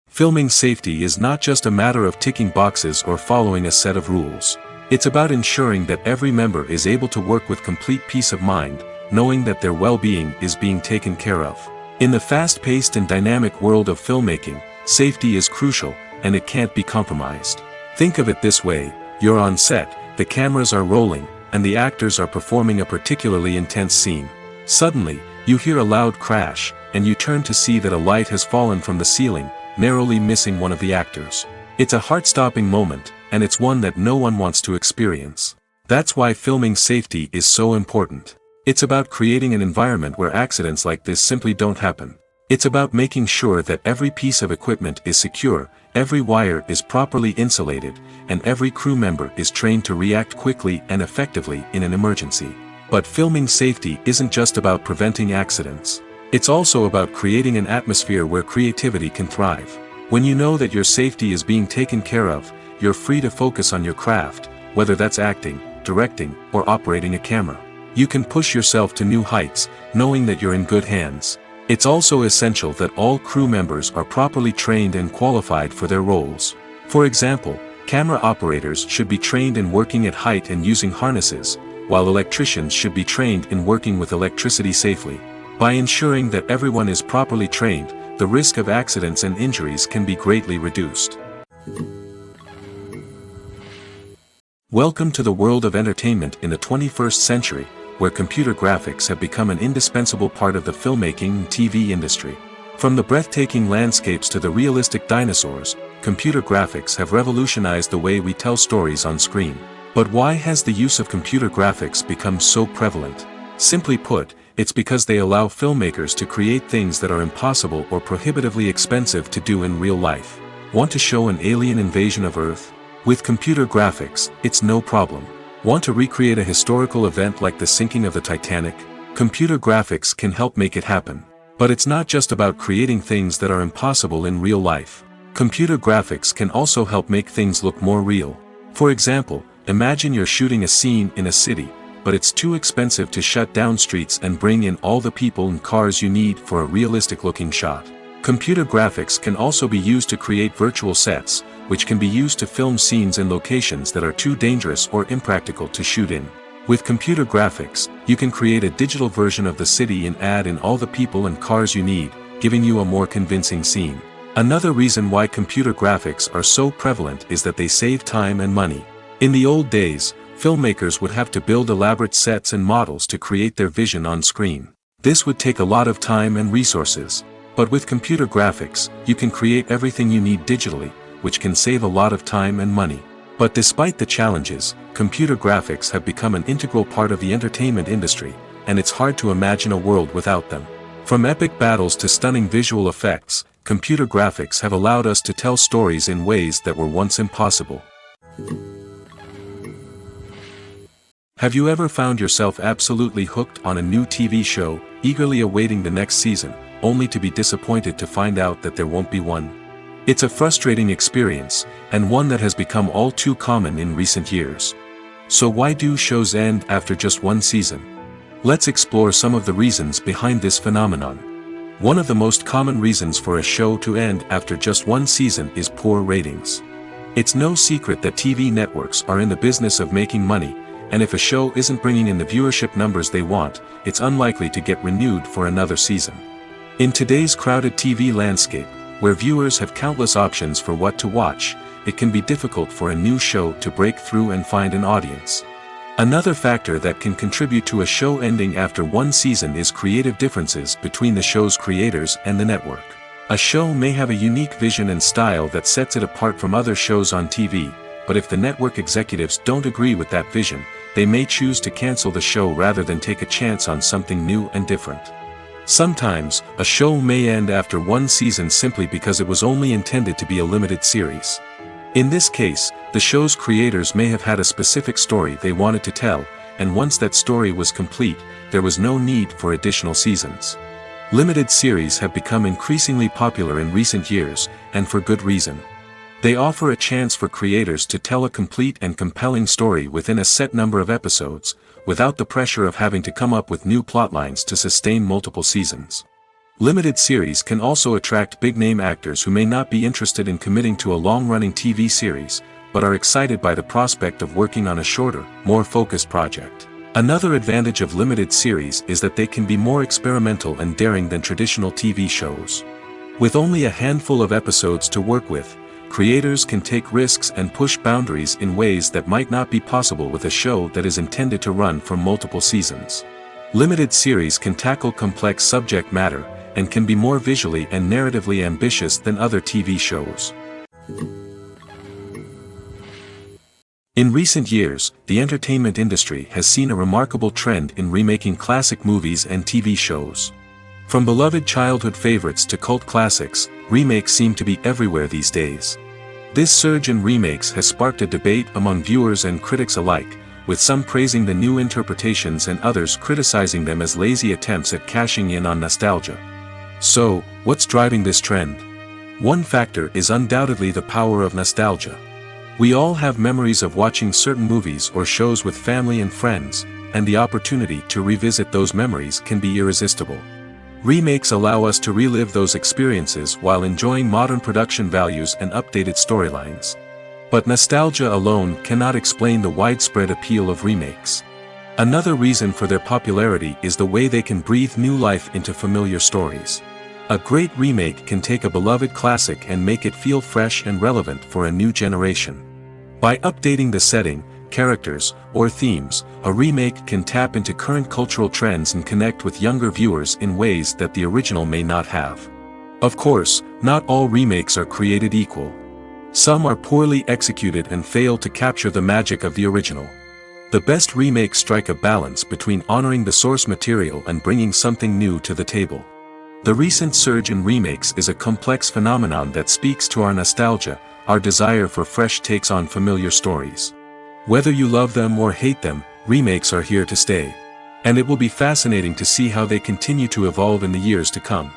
Filming safety is not just a matter of ticking boxes or following a set of rules. It's about ensuring that every member is able to work with complete peace of mind, knowing that their well-being is being taken care of. In the fast-paced and dynamic world of filmmaking, safety is crucial, and it can't be compromised. Think of it this way: you're on set, the cameras are rolling, and the actors are performing a particularly intense scene. Suddenly, you hear a loud crash, and you turn to see that a light has fallen from the ceiling, narrowly missing one of the actors. It's a heart-stopping moment, and it's one that no one wants to experience. That's why filming safety is so important. It's about creating an environment where accidents like this simply don't happen. It's about making sure that every piece of equipment is secure, every wire is properly insulated, and every crew member is trained to react quickly and effectively in an emergency. But filming safety isn't just about preventing accidents. It's also about creating an atmosphere where creativity can thrive. When you know that your safety is being taken care of, you're free to focus on your craft, whether that's acting, directing, or operating a camera. You can push yourself to new heights, knowing that you're in good hands. It's also essential that all crew members are properly trained and qualified for their roles. For example, camera operators should be trained in working at height and using harnesses, while electricians should be trained in working with electricity safely. By ensuring that everyone is properly trained, the risk of accidents and injuries can be greatly reduced. Welcome to the world of entertainment in the 21st century, where computer graphics have become an indispensable part of the filmmaking and TV industry. From the breathtaking landscapes to the realistic dinosaurs, computer graphics have revolutionized the way we tell stories on screen. But why has the use of computer graphics become so prevalent? Simply put, it's because they allow filmmakers to create things that are impossible or prohibitively expensive to do in real life. Want to show an alien invasion of Earth? With computer graphics, it's no problem. Want to recreate a historical event like the sinking of the Titanic? Computer graphics can help make it happen. But it's not just about creating things that are impossible in real life. Computer graphics can also help make things look more real. For example, imagine you're shooting a scene in a city, but it's too expensive to shut down streets and bring in all the people and cars you need for a realistic-looking shot. Computer graphics can also be used to create virtual sets, which can be used to film scenes in locations that are too dangerous or impractical to shoot in. With computer graphics, you can create a digital version of the city and add in all the people and cars you need, giving you a more convincing scene. Another reason why computer graphics are so prevalent is that they save time and money. In the old days, filmmakers would have to build elaborate sets and models to create their vision on screen. This would take a lot of time and resources. But with computer graphics, you can create everything you need digitally, which can save a lot of time and money. But despite the challenges, computer graphics have become an integral part of the entertainment industry, and it's hard to imagine a world without them. From epic battles to stunning visual effects, computer graphics have allowed us to tell stories in ways that were once impossible. Have you ever found yourself absolutely hooked on a new TV show, eagerly awaiting the next season, only to be disappointed to find out that there won't be one? It's a frustrating experience, and one that has become all too common in recent years. So why do shows end after just one season? Let's explore some of the reasons behind this phenomenon. One of the most common reasons for a show to end after just one season is poor ratings. It's no secret that TV networks are in the business of making money, and if a show isn't bringing in the viewership numbers they want, it's unlikely to get renewed for another season. In today's crowded TV landscape, where viewers have countless options for what to watch, it can be difficult for a new show to break through and find an audience. Another factor that can contribute to a show ending after one season is creative differences between the show's creators and the network. A show may have a unique vision and style that sets it apart from other shows on TV, but if the network executives don't agree with that vision, they may choose to cancel the show rather than take a chance on something new and different. Sometimes, a show may end after one season simply because it was only intended to be a limited series. In this case, the show's creators may have had a specific story they wanted to tell, and once that story was complete, there was no need for additional seasons. Limited series have become increasingly popular in recent years, and for good reason. They offer a chance for creators to tell a complete and compelling story within a set number of episodes, without the pressure of having to come up with new plotlines to sustain multiple seasons. Limited series can also attract big-name actors who may not be interested in committing to a long-running TV series, but are excited by the prospect of working on a shorter, more focused project. Another advantage of limited series is that they can be more experimental and daring than traditional TV shows. With only a handful of episodes to work with, creators can take risks and push boundaries in ways that might not be possible with a show that is intended to run for multiple seasons. Limited series can tackle complex subject matter, and can be more visually and narratively ambitious than other TV shows. In recent years, the entertainment industry has seen a remarkable trend in remaking classic movies and TV shows. From beloved childhood favorites to cult classics, remakes seem to be everywhere these days. This surge in remakes has sparked a debate among viewers and critics alike, with some praising the new interpretations and others criticizing them as lazy attempts at cashing in on nostalgia. So, what's driving this trend? One factor is undoubtedly the power of nostalgia. We all have memories of watching certain movies or shows with family and friends, and the opportunity to revisit those memories can be irresistible. Remakes allow us to relive those experiences while enjoying modern production values and updated storylines. But nostalgia alone cannot explain the widespread appeal of remakes. Another reason for their popularity is the way they can breathe new life into familiar stories. A great remake can take a beloved classic and make it feel fresh and relevant for a new generation. By updating the setting, characters, or themes, a remake can tap into current cultural trends and connect with younger viewers in ways that the original may not have. Of course, not all remakes are created equal. Some are poorly executed and fail to capture the magic of the original. The best remakes strike a balance between honoring the source material and bringing something new to the table. The recent surge in remakes is a complex phenomenon that speaks to our nostalgia, our desire for fresh takes on familiar stories. Whether you love them or hate them, remakes are here to stay. And it will be fascinating to see how they continue to evolve in the years to come.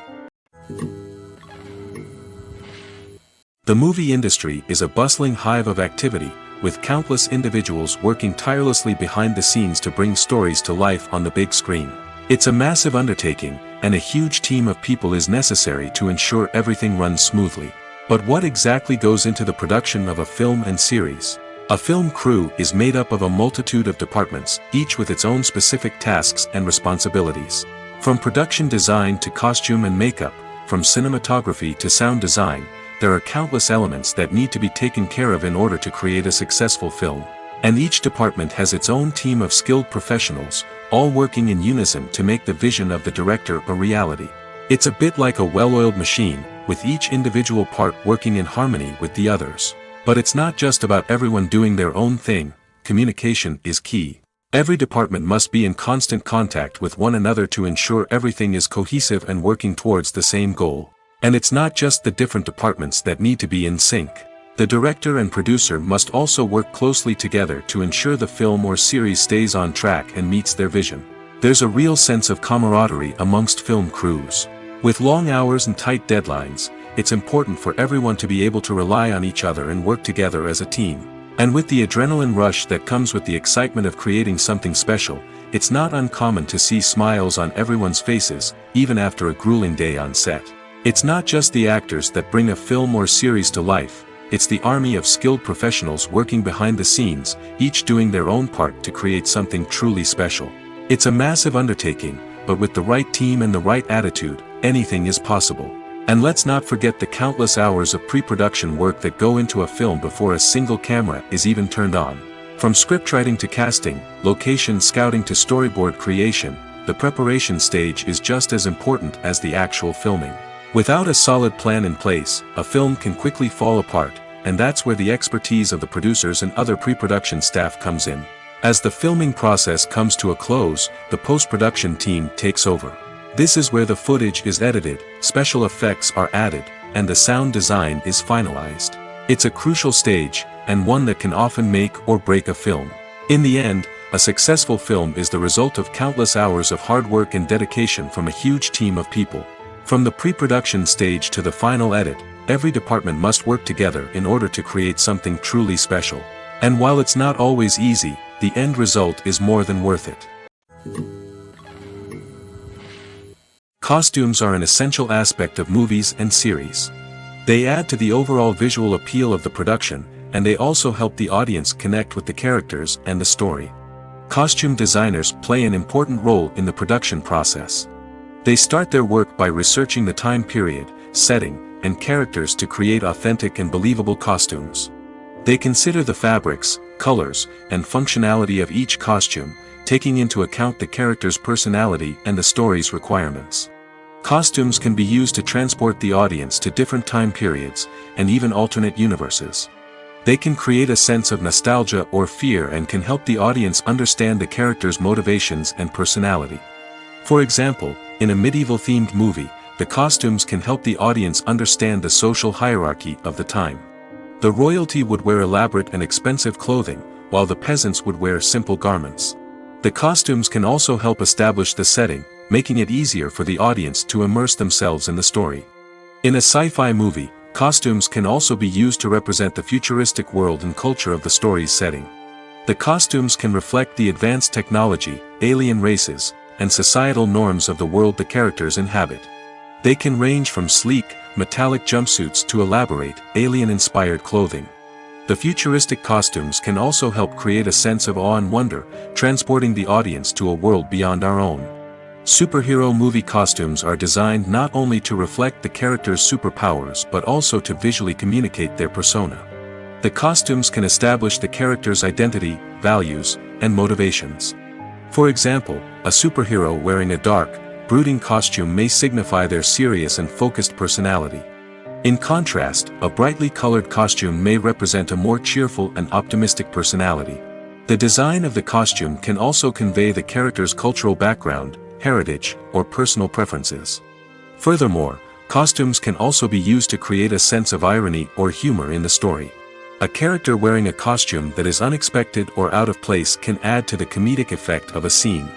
The movie industry is a bustling hive of activity, with countless individuals working tirelessly behind the scenes to bring stories to life on the big screen. It's a massive undertaking, and a huge team of people is necessary to ensure everything runs smoothly. But what exactly goes into the production of a film and series? A film crew is made up of a multitude of departments, each with its own specific tasks and responsibilities. From production design to costume and makeup, from cinematography to sound design, there are countless elements that need to be taken care of in order to create a successful film. And each department has its own team of skilled professionals, all working in unison to make the vision of the director a reality. It's a bit like a well-oiled machine, with each individual part working in harmony with the others. But it's not just about everyone doing their own thing. Communication is key. Every department must be in constant contact with one another to ensure everything is cohesive and working towards the same goal. And it's not just the different departments that need to be in sync. The director and producer must also work closely together to ensure the film or series stays on track and meets their vision. There's a real sense of camaraderie amongst film crews. With long hours and tight deadlines, it's important for everyone to be able to rely on each other and work together as a team. And with the adrenaline rush that comes with the excitement of creating something special, it's not uncommon to see smiles on everyone's faces, even after a grueling day on set. It's not just the actors that bring a film or series to life, it's the army of skilled professionals working behind the scenes, each doing their own part to create something truly special. It's a massive undertaking, but with the right team and the right attitude, anything is possible. And let's not forget the countless hours of pre-production work that go into a film before a single camera is even turned on. From scriptwriting to casting, location scouting to storyboard creation, the preparation stage is just as important as the actual filming. Without a solid plan in place, a film can quickly fall apart, and that's where the expertise of the producers and other pre-production staff comes in. As the filming process comes to a close, the post-production team takes over. This is where the footage is edited, special effects are added, and the sound design is finalized. It's a crucial stage, and one that can often make or break a film. In the end, a successful film is the result of countless hours of hard work and dedication from a huge team of people. From the pre-production stage to the final edit, every department must work together in order to create something truly special. And while it's not always easy, the end result is more than worth it. Costumes are an essential aspect of movies and series. They add to the overall visual appeal of the production, and they also help the audience connect with the characters and the story. Costume designers play an important role in the production process. They start their work by researching the time period, setting, and characters to create authentic and believable costumes. They consider the fabrics, colors, and functionality of each costume, taking into account the character's personality and the story's requirements. Costumes can be used to transport the audience to different time periods, and even alternate universes. They can create a sense of nostalgia or fear and can help the audience understand the character's motivations and personality. For example, in a medieval-themed movie, the costumes can help the audience understand the social hierarchy of the time. The royalty would wear elaborate and expensive clothing, while the peasants would wear simple garments. The costumes can also help establish the setting, making it easier for the audience to immerse themselves in the story. In a sci-fi movie, costumes can also be used to represent the futuristic world and culture of the story's setting. The costumes can reflect the advanced technology, alien races, and societal norms of the world the characters inhabit. They can range from sleek, metallic jumpsuits to elaborate, alien-inspired clothing. The futuristic costumes can also help create a sense of awe and wonder, transporting the audience to a world beyond our own. Superhero movie costumes are designed not only to reflect the character's superpowers but also to visually communicate their persona. The costumes can establish the character's identity, values, and motivations. For example, a superhero wearing a dark, brooding costume may signify their serious and focused personality. In contrast, a brightly colored costume may represent a more cheerful and optimistic personality. The design of the costume can also convey the character's cultural background, heritage, or personal preferences. Furthermore, costumes can also be used to create a sense of irony or humor in the story. A character wearing a costume that is unexpected or out of place can add to the comedic effect of a scene.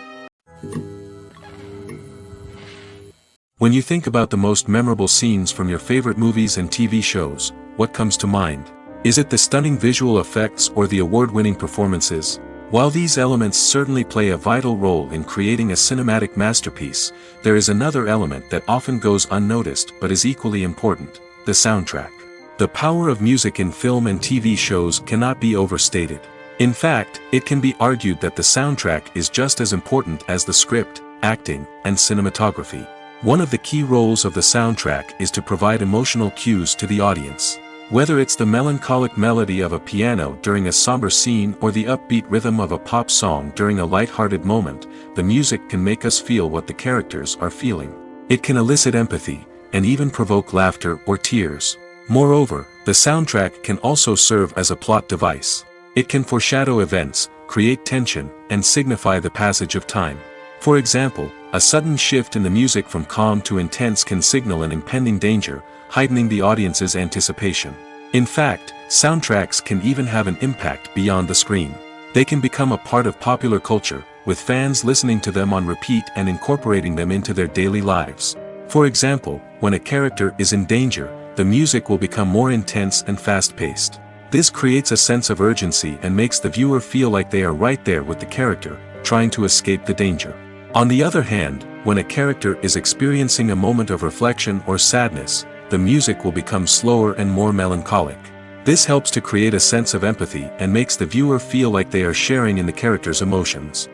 When you think about the most memorable scenes from your favorite movies and TV shows, what comes to mind? Is it the stunning visual effects or the award-winning performances? While these elements certainly play a vital role in creating a cinematic masterpiece, there is another element that often goes unnoticed but is equally important: the soundtrack. The power of music in film and TV shows cannot be overstated. In fact, it can be argued that the soundtrack is just as important as the script, acting, and cinematography. One of the key roles of the soundtrack is to provide emotional cues to the audience. Whether it's the melancholic melody of a piano during a somber scene or the upbeat rhythm of a pop song during a light-hearted moment, the music can make us feel what the characters are feeling. It can elicit empathy, and even provoke laughter or tears. Moreover, the soundtrack can also serve as a plot device. It can foreshadow events, create tension, and signify the passage of time. For example, a sudden shift in the music from calm to intense can signal an impending danger, heightening the audience's anticipation. In fact, soundtracks can even have an impact beyond the screen. They can become a part of popular culture, with fans listening to them on repeat and incorporating them into their daily lives. For example, when a character is in danger, the music will become more intense and fast-paced. This creates a sense of urgency and makes the viewer feel like they are right there with the character, trying to escape the danger. On the other hand, when a character is experiencing a moment of reflection or sadness, the music will become slower and more melancholic. This helps to create a sense of empathy and makes the viewer feel like they are sharing in the character's emotions.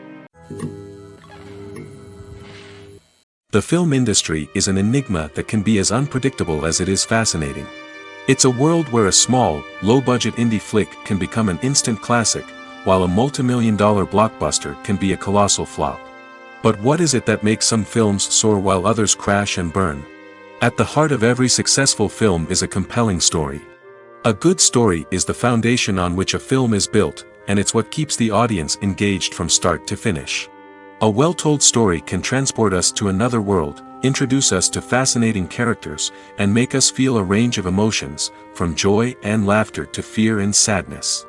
The film industry is an enigma that can be as unpredictable as it is fascinating. It's a world where a small, low-budget indie flick can become an instant classic, while a multi-million-dollar blockbuster can be a colossal flop. But what is it that makes some films soar while others crash and burn? At the heart of every successful film is a compelling story. A good story is the foundation on which a film is built, and it's what keeps the audience engaged from start to finish. A well-told story can transport us to another world, introduce us to fascinating characters, and make us feel a range of emotions, from joy and laughter to fear and sadness.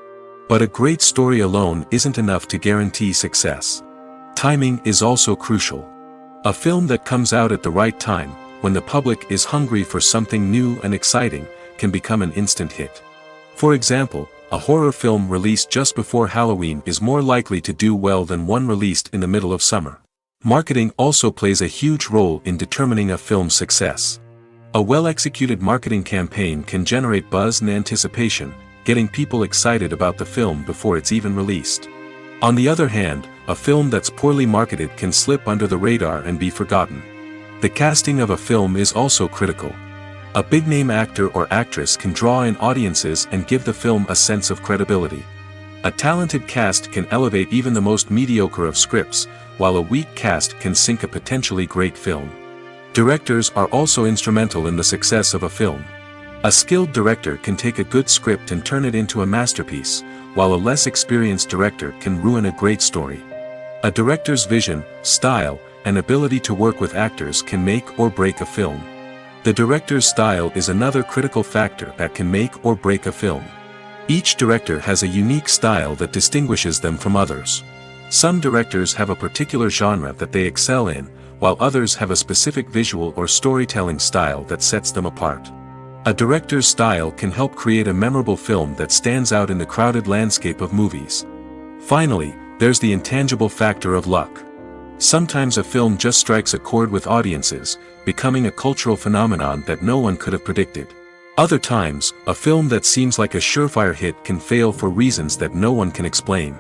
But a great story alone isn't enough to guarantee success. Timing is also crucial. A film that comes out at the right time, when the public is hungry for something new and exciting, can become an instant hit. For example, a horror film released just before Halloween is more likely to do well than one released in the middle of summer. Marketing also plays a huge role in determining a film's success. A well-executed marketing campaign can generate buzz and anticipation, getting people excited about the film before it's even released. On the other hand, a film that's poorly marketed can slip under the radar and be forgotten. The casting of a film is also critical. A big-name actor or actress can draw in audiences and give the film a sense of credibility. A talented cast can elevate even the most mediocre of scripts, while a weak cast can sink a potentially great film. Directors are also instrumental in the success of a film. A skilled director can take a good script and turn it into a masterpiece, while a less experienced director can ruin a great story. A director's vision, style, and ability to work with actors can make or break a film. The director's style is another critical factor that can make or break a film. Each director has a unique style that distinguishes them from others. Some directors have a particular genre that they excel in, while others have a specific visual or storytelling style that sets them apart. A director's style can help create a memorable film that stands out in the crowded landscape of movies. Finally, there's the intangible factor of luck. Sometimes a film just strikes a chord with audiences, becoming a cultural phenomenon that no one could have predicted. Other times, a film that seems like a surefire hit can fail for reasons that no one can explain.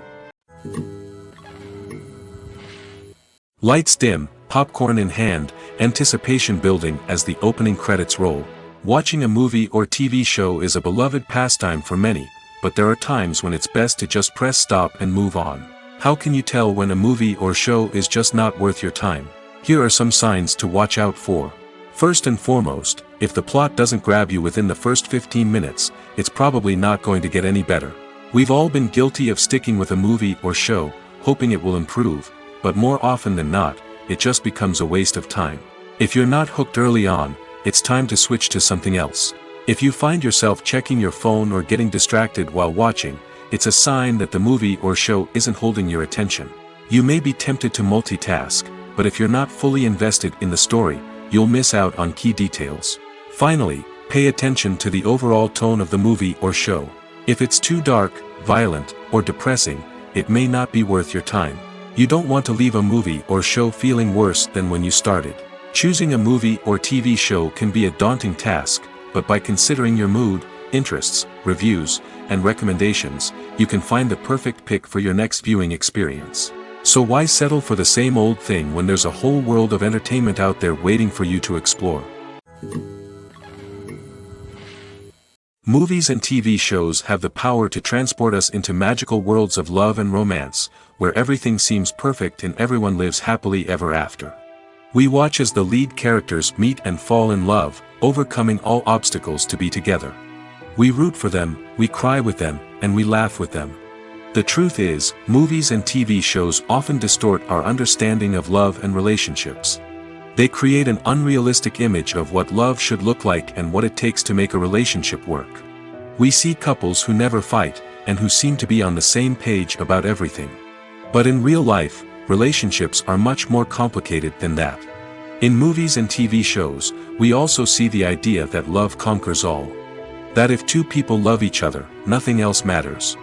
Lights dim, popcorn in hand, anticipation building as the opening credits roll. Watching a movie or TV show is a beloved pastime for many, but there are times when it's best to just press stop and move on. How can you tell when a movie or show is just not worth your time? Here are some signs to watch out for. First and foremost, if the plot doesn't grab you within the first 15 minutes, it's probably not going to get any better. We've all been guilty of sticking with a movie or show, hoping it will improve, but more often than not, it just becomes a waste of time. If you're not hooked early on, it's time to switch to something else. If you find yourself checking your phone or getting distracted while watching, it's a sign that the movie or show isn't holding your attention. You may be tempted to multitask, but if you're not fully invested in the story, you'll miss out on key details. Finally, pay attention to the overall tone of the movie or show. If it's too dark, violent, or depressing, it may not be worth your time. You don't want to leave a movie or show feeling worse than when you started. Choosing a movie or TV show can be a daunting task, but by considering your mood, interests, reviews, and recommendations, you can find the perfect pick for your next viewing experience. So why settle for the same old thing when there's a whole world of entertainment out there waiting for you to explore? Movies and TV shows have the power to transport us into magical worlds of love and romance, where everything seems perfect and everyone lives happily ever after. We watch as the lead characters meet and fall in love, overcoming all obstacles to be together. We root for them, we cry with them, and we laugh with them. The truth is, movies and TV shows often distort our understanding of love and relationships. They create an unrealistic image of what love should look like and what it takes to make a relationship work. We see couples who never fight, and who seem to be on the same page about everything. But in real life, relationships are much more complicated than that. In movies and TV shows, we also see the idea that love conquers all. That if two people love each other, nothing else matters.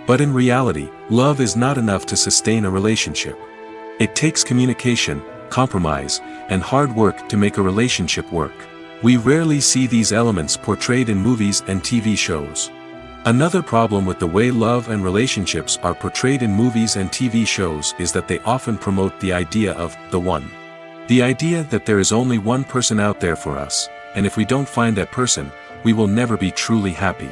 But in reality, love is not enough to sustain a relationship. It takes communication, compromise, and hard work to make a relationship work. We rarely see these elements portrayed in movies and TV shows. Another problem with the way love and relationships are portrayed in movies and TV shows is that they often promote the idea of the one. The idea that there is only one person out there for us, and if we don't find that person, we will never be truly happy.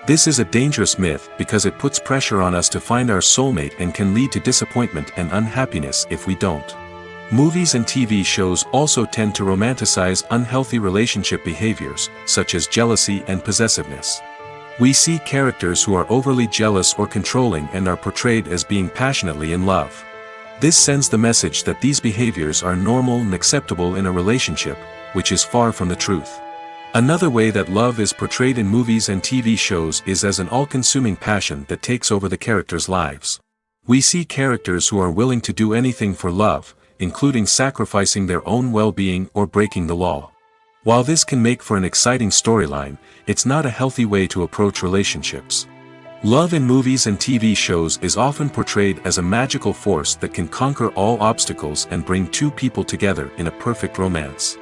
This is a dangerous myth because it puts pressure on us to find our soulmate and can lead to disappointment and unhappiness if we don't. Movies and TV shows also tend to romanticize unhealthy relationship behaviors, such as jealousy and possessiveness. We see characters who are overly jealous or controlling and are portrayed as being passionately in love. This sends the message that these behaviors are normal and acceptable in a relationship, which is far from the truth. Another way that love is portrayed in movies and TV shows is as an all-consuming passion that takes over the characters' lives. We see characters who are willing to do anything for love, including sacrificing their own well-being or breaking the law. While this can make for an exciting storyline, it's not a healthy way to approach relationships. Love in movies and TV shows is often portrayed as a magical force that can conquer all obstacles and bring two people together in a perfect romance.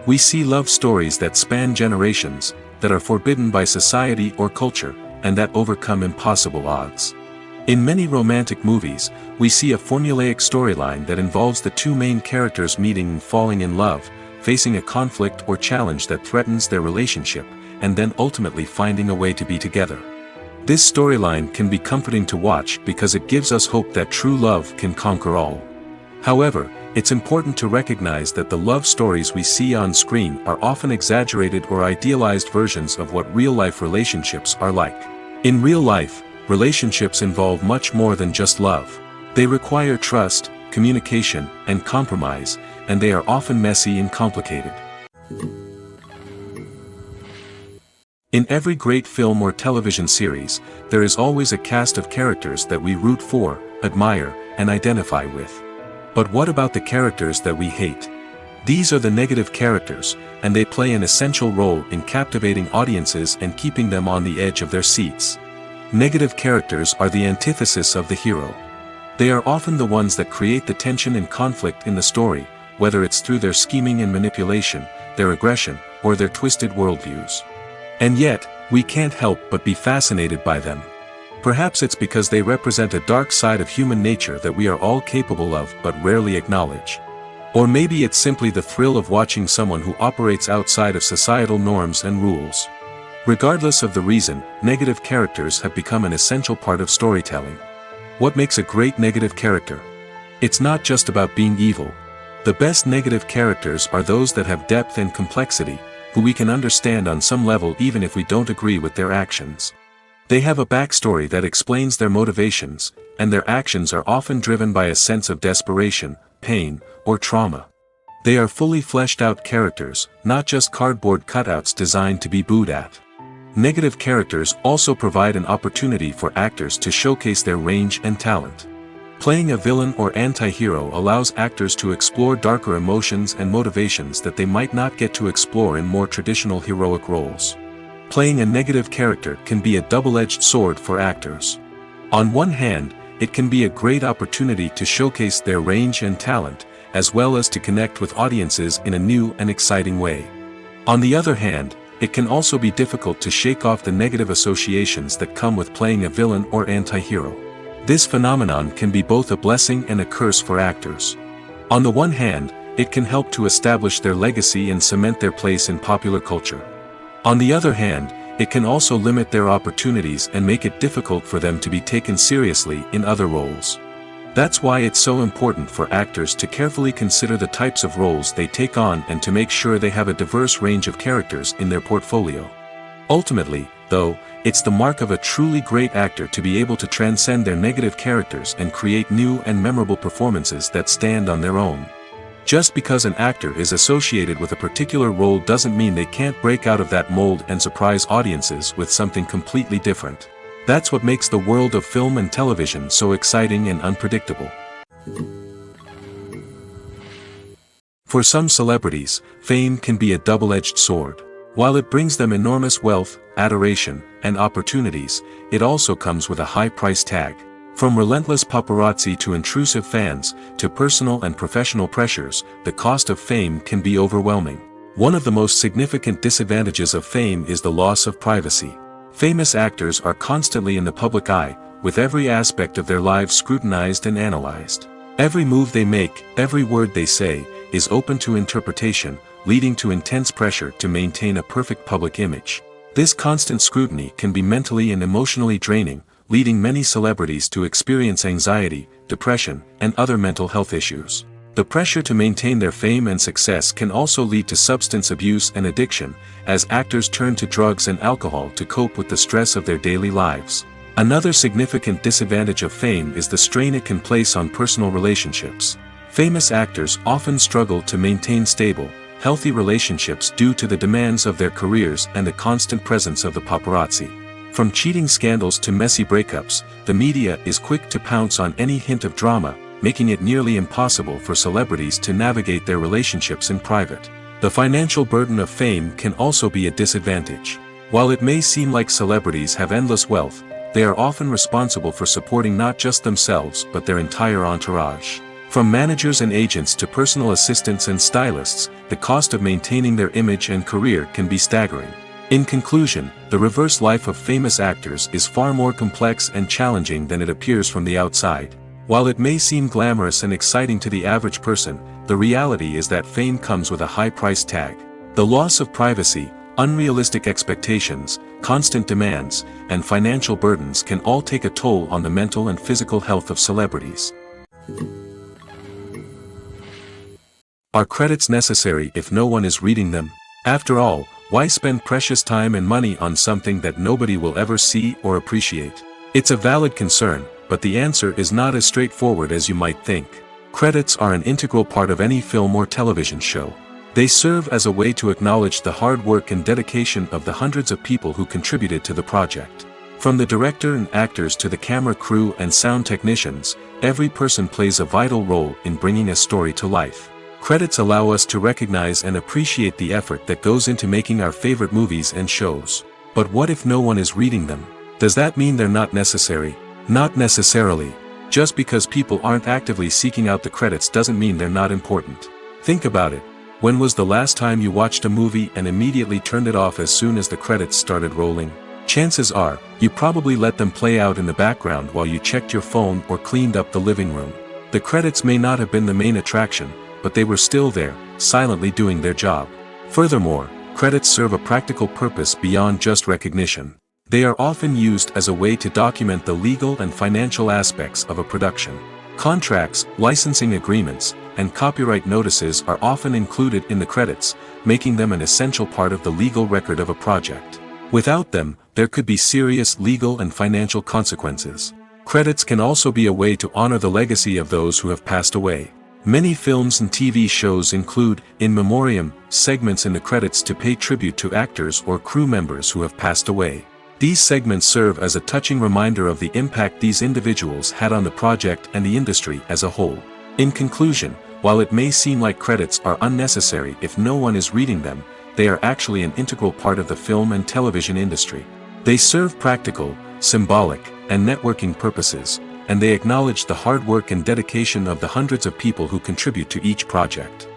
We see love stories that span generations, that are forbidden by society or culture, and that overcome impossible odds. In many romantic movies, we see a formulaic storyline that involves the two main characters meeting and falling in love, facing a conflict or challenge that threatens their relationship, and then ultimately finding a way to be together. This storyline can be comforting to watch because it gives us hope that true love can conquer all. However, it's important to recognize that the love stories we see on screen are often exaggerated or idealized versions of what real-life relationships are like. In real life, relationships involve much more than just love. They require trust, communication, and compromise, and they are often messy and complicated. In every great film or television series, there is always a cast of characters that we root for, admire, and identify with. But what about the characters that we hate? These are the negative characters, and they play an essential role in captivating audiences and keeping them on the edge of their seats. Negative characters are the antithesis of the hero. They are often the ones that create the tension and conflict in the story, whether it's through their scheming and manipulation, their aggression, or their twisted worldviews. And yet, we can't help but be fascinated by them. Perhaps it's because they represent a dark side of human nature that we are all capable of but rarely acknowledge. Or maybe it's simply the thrill of watching someone who operates outside of societal norms and rules. Regardless of the reason, negative characters have become an essential part of storytelling. What makes a great negative character? It's not just about being evil. The best negative characters are those that have depth and complexity, who we can understand on some level even if we don't agree with their actions. They have a backstory that explains their motivations, and their actions are often driven by a sense of desperation, pain, or trauma. They are fully fleshed out characters, not just cardboard cutouts designed to be booed at. Negative characters also provide an opportunity for actors to showcase their range and talent. Playing a villain or anti-hero allows actors to explore darker emotions and motivations that they might not get to explore in more traditional heroic roles. Playing a negative character can be a double-edged sword for actors. On one hand, it can be a great opportunity to showcase their range and talent, as well as to connect with audiences in a new and exciting way. On the other hand, it can also be difficult to shake off the negative associations that come with playing a villain or anti-hero. This phenomenon can be both a blessing and a curse for actors. On the one hand, it can help to establish their legacy and cement their place in popular culture. On the other hand, it can also limit their opportunities and make it difficult for them to be taken seriously in other roles. That's why it's so important for actors to carefully consider the types of roles they take on and to make sure they have a diverse range of characters in their portfolio. Ultimately, though, it's the mark of a truly great actor to be able to transcend their negative characters and create new and memorable performances that stand on their own. Just because an actor is associated with a particular role doesn't mean they can't break out of that mold and surprise audiences with something completely different. That's what makes the world of film and television so exciting and unpredictable. For some celebrities, fame can be a double-edged sword. While it brings them enormous wealth, adoration, and opportunities, it also comes with a high price tag. From relentless paparazzi to intrusive fans, to personal and professional pressures, the cost of fame can be overwhelming. One of the most significant disadvantages of fame is the loss of privacy. Famous actors are constantly in the public eye, with every aspect of their lives scrutinized and analyzed. Every move they make, every word they say, is open to interpretation, leading to intense pressure to maintain a perfect public image. This constant scrutiny can be mentally and emotionally draining, leading many celebrities to experience anxiety, depression, and other mental health issues. The pressure to maintain their fame and success can also lead to substance abuse and addiction, as actors turn to drugs and alcohol to cope with the stress of their daily lives. Another significant disadvantage of fame is the strain it can place on personal relationships. Famous actors often struggle to maintain stable, healthy relationships due to the demands of their careers and the constant presence of the paparazzi. From cheating scandals to messy breakups, the media is quick to pounce on any hint of drama, making it nearly impossible for celebrities to navigate their relationships in private. The financial burden of fame can also be a disadvantage. While it may seem like celebrities have endless wealth, they are often responsible for supporting not just themselves but their entire entourage. From managers and agents to personal assistants and stylists, the cost of maintaining their image and career can be staggering. In conclusion, the reverse life of famous actors is far more complex and challenging than it appears from the outside. While it may seem glamorous and exciting to the average person, the reality is that fame comes with a high price tag. The loss of privacy, unrealistic expectations, constant demands, and financial burdens can all take a toll on the mental and physical health of celebrities. Are credits necessary if no one is reading them? After all, why spend precious time and money on something that nobody will ever see or appreciate? It's a valid concern, but the answer is not as straightforward as you might think. Credits are an integral part of any film or television show. They serve as a way to acknowledge the hard work and dedication of the hundreds of people who contributed to the project. From the director and actors to the camera crew and sound technicians, every person plays a vital role in bringing a story to life. Credits allow us to recognize and appreciate the effort that goes into making our favorite movies and shows. But what if no one is reading them? Does that mean they're not necessary? Not necessarily. Just because people aren't actively seeking out the credits doesn't mean they're not important. Think about it. When was the last time you watched a movie and immediately turned it off as soon as the credits started rolling? Chances are, you probably let them play out in the background while you checked your phone or cleaned up the living room. The credits may not have been the main attraction, but they were still there, silently doing their job. Furthermore, credits serve a practical purpose beyond just recognition. They are often used as a way to document the legal and financial aspects of a production. Contracts, licensing agreements, and copyright notices are often included in the credits, making them an essential part of the legal record of a project. Without them, there could be serious legal and financial consequences. Credits can also be a way to honor the legacy of those who have passed away. Many films and TV shows include, in memoriam, segments in the credits to pay tribute to actors or crew members who have passed away. These segments serve as a touching reminder of the impact these individuals had on the project and the industry as a whole. In conclusion, while it may seem like credits are unnecessary if no one is reading them, they are actually an integral part of the film and television industry. They serve practical, symbolic, and networking purposes, and they acknowledge the hard work and dedication of the hundreds of people who contribute to each project.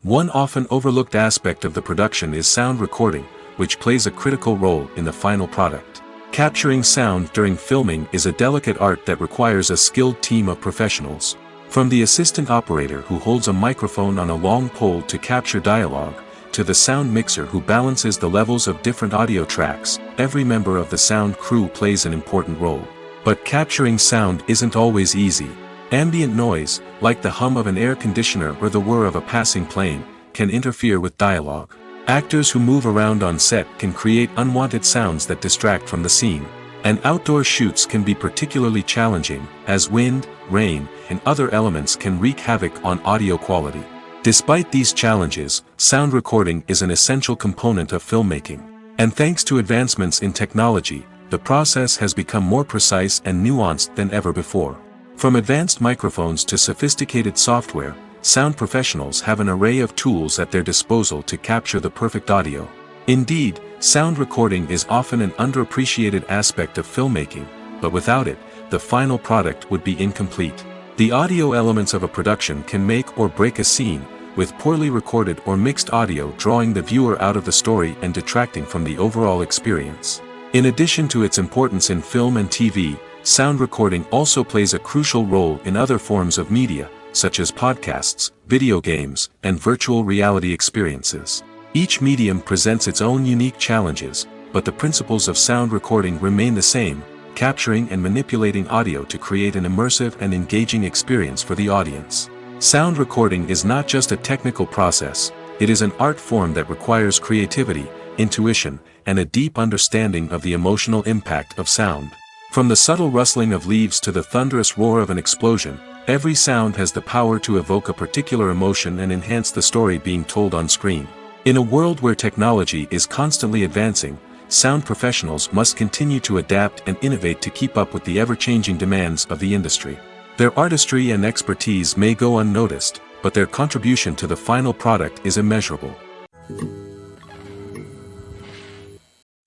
One often overlooked aspect of the production is sound recording, which plays a critical role in the final product. Capturing sound during filming is a delicate art that requires a skilled team of professionals. From the assistant operator who holds a microphone on a long pole to capture dialogue, to the sound mixer who balances the levels of different audio tracks, every member of the sound crew plays an important role. But capturing sound isn't always easy. Ambient noise, like the hum of an air conditioner or the whir of a passing plane, can interfere with dialogue. Actors who move around on set can create unwanted sounds that distract from the scene. And outdoor shoots can be particularly challenging, as wind, rain, and other elements can wreak havoc on audio quality. Despite these challenges, sound recording is an essential component of filmmaking. And thanks to advancements in technology, the process has become more precise and nuanced than ever before. From advanced microphones to sophisticated software, sound professionals have an array of tools at their disposal to capture the perfect audio. Indeed, sound recording is often an underappreciated aspect of filmmaking, but without it, the final product would be incomplete. The audio elements of a production can make or break a scene, with poorly recorded or mixed audio drawing the viewer out of the story and detracting from the overall experience. In addition to its importance in film and TV, sound recording also plays a crucial role in other forms of media, such as podcasts, video games, and virtual reality experiences. Each medium presents its own unique challenges, but the principles of sound recording remain the same, capturing and manipulating audio to create an immersive and engaging experience for the audience. Sound recording is not just a technical process, it is an art form that requires creativity, intuition, and a deep understanding of the emotional impact of sound. From the subtle rustling of leaves to the thunderous roar of an explosion, every sound has the power to evoke a particular emotion and enhance the story being told on screen. In a world where technology is constantly advancing, sound professionals must continue to adapt and innovate to keep up with the ever-changing demands of the industry. Their artistry and expertise may go unnoticed, but their contribution to the final product is immeasurable.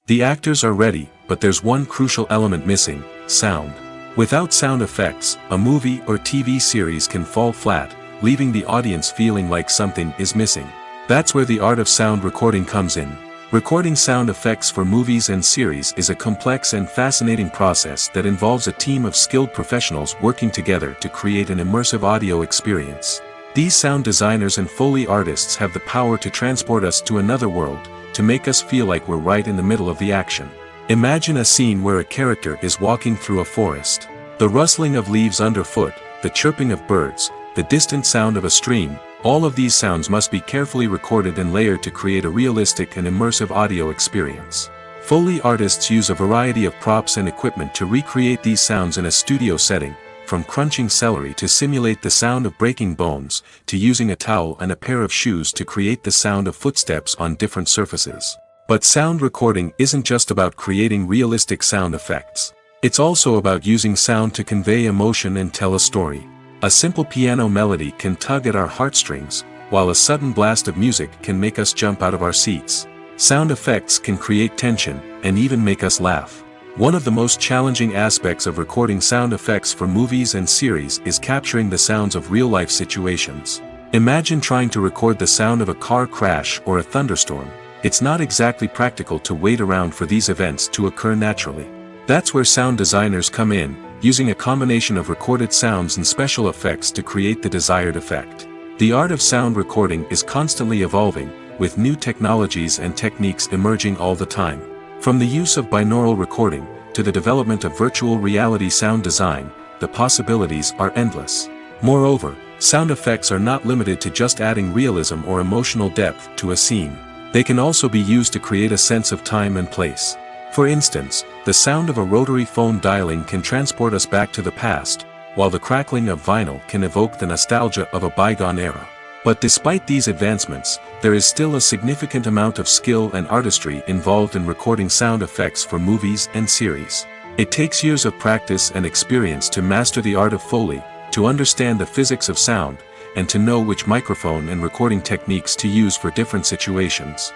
The actors are ready, but there's one crucial element missing: sound. Without sound effects, a movie or TV series can fall flat, leaving the audience feeling like something is missing. That's where the art of sound recording comes in. Recording sound effects for movies and series is a complex and fascinating process that involves a team of skilled professionals working together to create an immersive audio experience. These sound designers and Foley artists have the power to transport us to another world, to make us feel like we're right in the middle of the action. Imagine a scene where a character is walking through a forest. The rustling of leaves underfoot, the chirping of birds, the distant sound of a stream, all of these sounds must be carefully recorded and layered to create a realistic and immersive audio experience. Foley artists use a variety of props and equipment to recreate these sounds in a studio setting, from crunching celery to simulate the sound of breaking bones, to using a towel and a pair of shoes to create the sound of footsteps on different surfaces. But sound recording isn't just about creating realistic sound effects. It's also about using sound to convey emotion and tell a story. A simple piano melody can tug at our heartstrings, while a sudden blast of music can make us jump out of our seats. Sound effects can create tension, and even make us laugh. One of the most challenging aspects of recording sound effects for movies and series is capturing the sounds of real-life situations. Imagine trying to record the sound of a car crash or a thunderstorm. It's not exactly practical to wait around for these events to occur naturally. That's where sound designers come in, using a combination of recorded sounds and special effects to create the desired effect. The art of sound recording is constantly evolving, with new technologies and techniques emerging all the time. From the use of binaural recording, to the development of virtual reality sound design, the possibilities are endless. Moreover, sound effects are not limited to just adding realism or emotional depth to a scene. They can also be used to create a sense of time and place. For instance, the sound of a rotary phone dialing can transport us back to the past, while the crackling of vinyl can evoke the nostalgia of a bygone era. But despite these advancements, there is still a significant amount of skill and artistry involved in recording sound effects for movies and series. It takes years of practice and experience to master the art of Foley, to understand the physics of sound, and to know which microphone and recording techniques to use for different situations.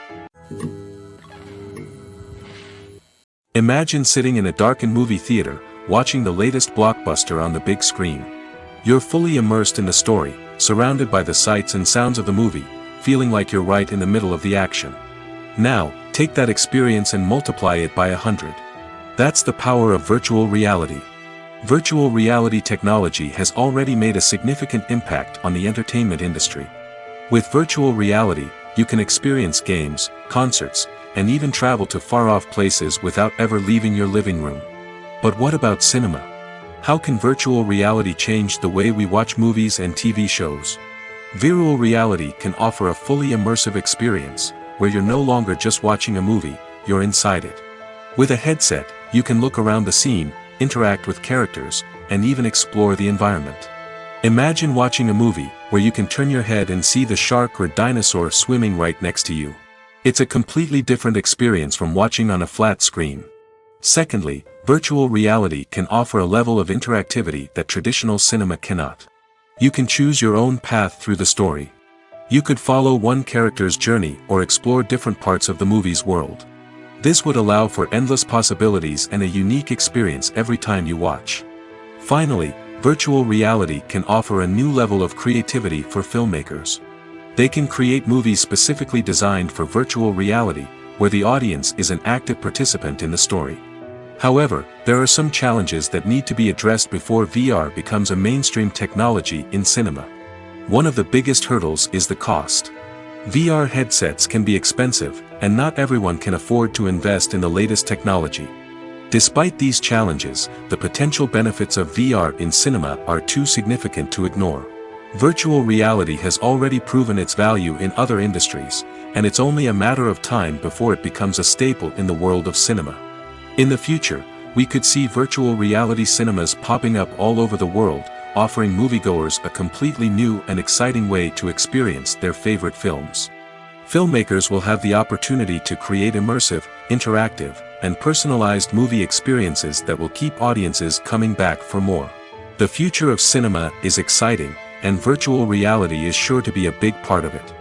Imagine sitting in a darkened movie theater, watching the latest blockbuster on the big screen. You're fully immersed in the story, surrounded by the sights and sounds of the movie, feeling like you're right in the middle of the action. Now, take that experience and multiply it by 100. That's the power of virtual reality. Virtual reality technology has already made a significant impact on the entertainment industry. With virtual reality, you can experience games, concerts, and even travel to far-off places without ever leaving your living room. But what about cinema? How can virtual reality change the way we watch movies and TV shows? Virtual reality can offer a fully immersive experience, where you're no longer just watching a movie, you're inside it. With a headset, you can look around the scene, interact with characters, and even explore the environment. Imagine watching a movie, where you can turn your head and see the shark or dinosaur swimming right next to you. It's a completely different experience from watching on a flat screen. Secondly, virtual reality can offer a level of interactivity that traditional cinema cannot. You can choose your own path through the story. You could follow one character's journey or explore different parts of the movie's world. This would allow for endless possibilities and a unique experience every time you watch. Finally, virtual reality can offer a new level of creativity for filmmakers. They can create movies specifically designed for virtual reality, where the audience is an active participant in the story. However, there are some challenges that need to be addressed before VR becomes a mainstream technology in cinema. One of the biggest hurdles is the cost. VR headsets can be expensive, and not everyone can afford to invest in the latest technology. Despite these challenges, the potential benefits of VR in cinema are too significant to ignore. Virtual reality has already proven its value in other industries, and it's only a matter of time before it becomes a staple in the world of cinema. In the future, we could see virtual reality cinemas popping up all over the world, offering moviegoers a completely new and exciting way to experience their favorite films. Filmmakers will have the opportunity to create immersive, interactive, and personalized movie experiences that will keep audiences coming back for more. The future of cinema is exciting, and virtual reality is sure to be a big part of it.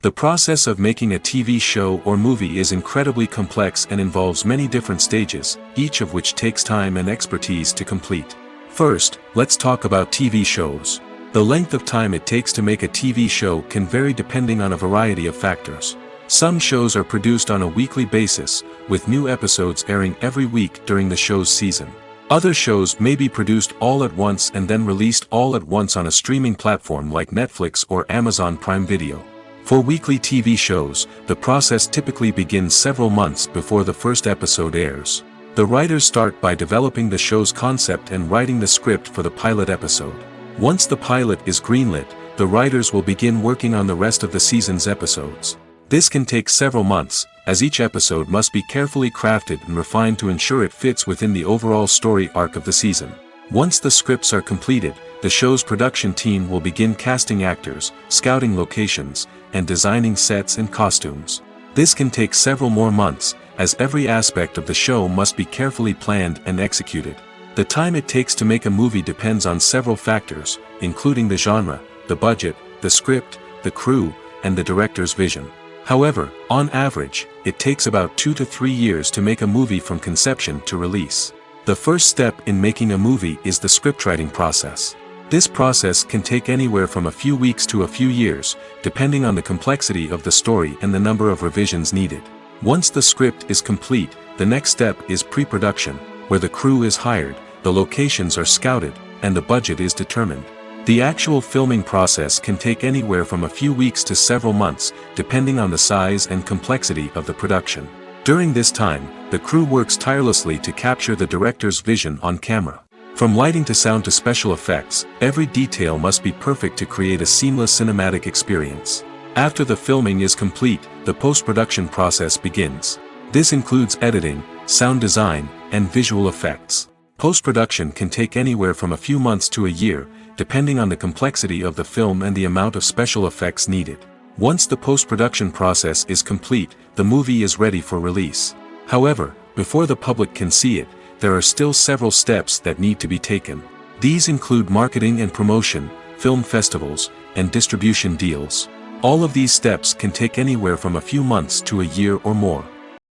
The process of making a TV show or movie is incredibly complex and involves many different stages, each of which takes time and expertise to complete. First, let's talk about TV shows. The length of time it takes to make a TV show can vary depending on a variety of factors. Some shows are produced on a weekly basis, with new episodes airing every week during the show's season. Other shows may be produced all at once and then released all at once on a streaming platform like Netflix or Amazon Prime Video. For weekly TV shows, the process typically begins several months before the first episode airs. The writers start by developing the show's concept and writing the script for the pilot episode. Once the pilot is greenlit, the writers will begin working on the rest of the season's episodes. This can take several months, as each episode must be carefully crafted and refined to ensure it fits within the overall story arc of the season. Once the scripts are completed, the show's production team will begin casting actors, scouting locations, and designing sets and costumes. This can take several more months, as every aspect of the show must be carefully planned and executed. The time it takes to make a movie depends on several factors, including the genre, the budget, the script, the crew, and the director's vision. However, on average, it takes about 2 to 3 years to make a movie from conception to release. The first step in making a movie is the scriptwriting process. This process can take anywhere from a few weeks to a few years, depending on the complexity of the story and the number of revisions needed. Once the script is complete, the next step is pre-production, where the crew is hired, the locations are scouted, and the budget is determined. The actual filming process can take anywhere from a few weeks to several months, depending on the size and complexity of the production. During this time, the crew works tirelessly to capture the director's vision on camera. From lighting to sound to special effects, every detail must be perfect to create a seamless cinematic experience. After the filming is complete, the post-production process begins. This includes editing, sound design, and visual effects. Post-production can take anywhere from a few months to a year, depending on the complexity of the film and the amount of special effects needed. Once the post-production process is complete, the movie is ready for release. However, before the public can see it, there are still several steps that need to be taken. These include marketing and promotion, film festivals, and distribution deals. All of these steps can take anywhere from a few months to a year or more.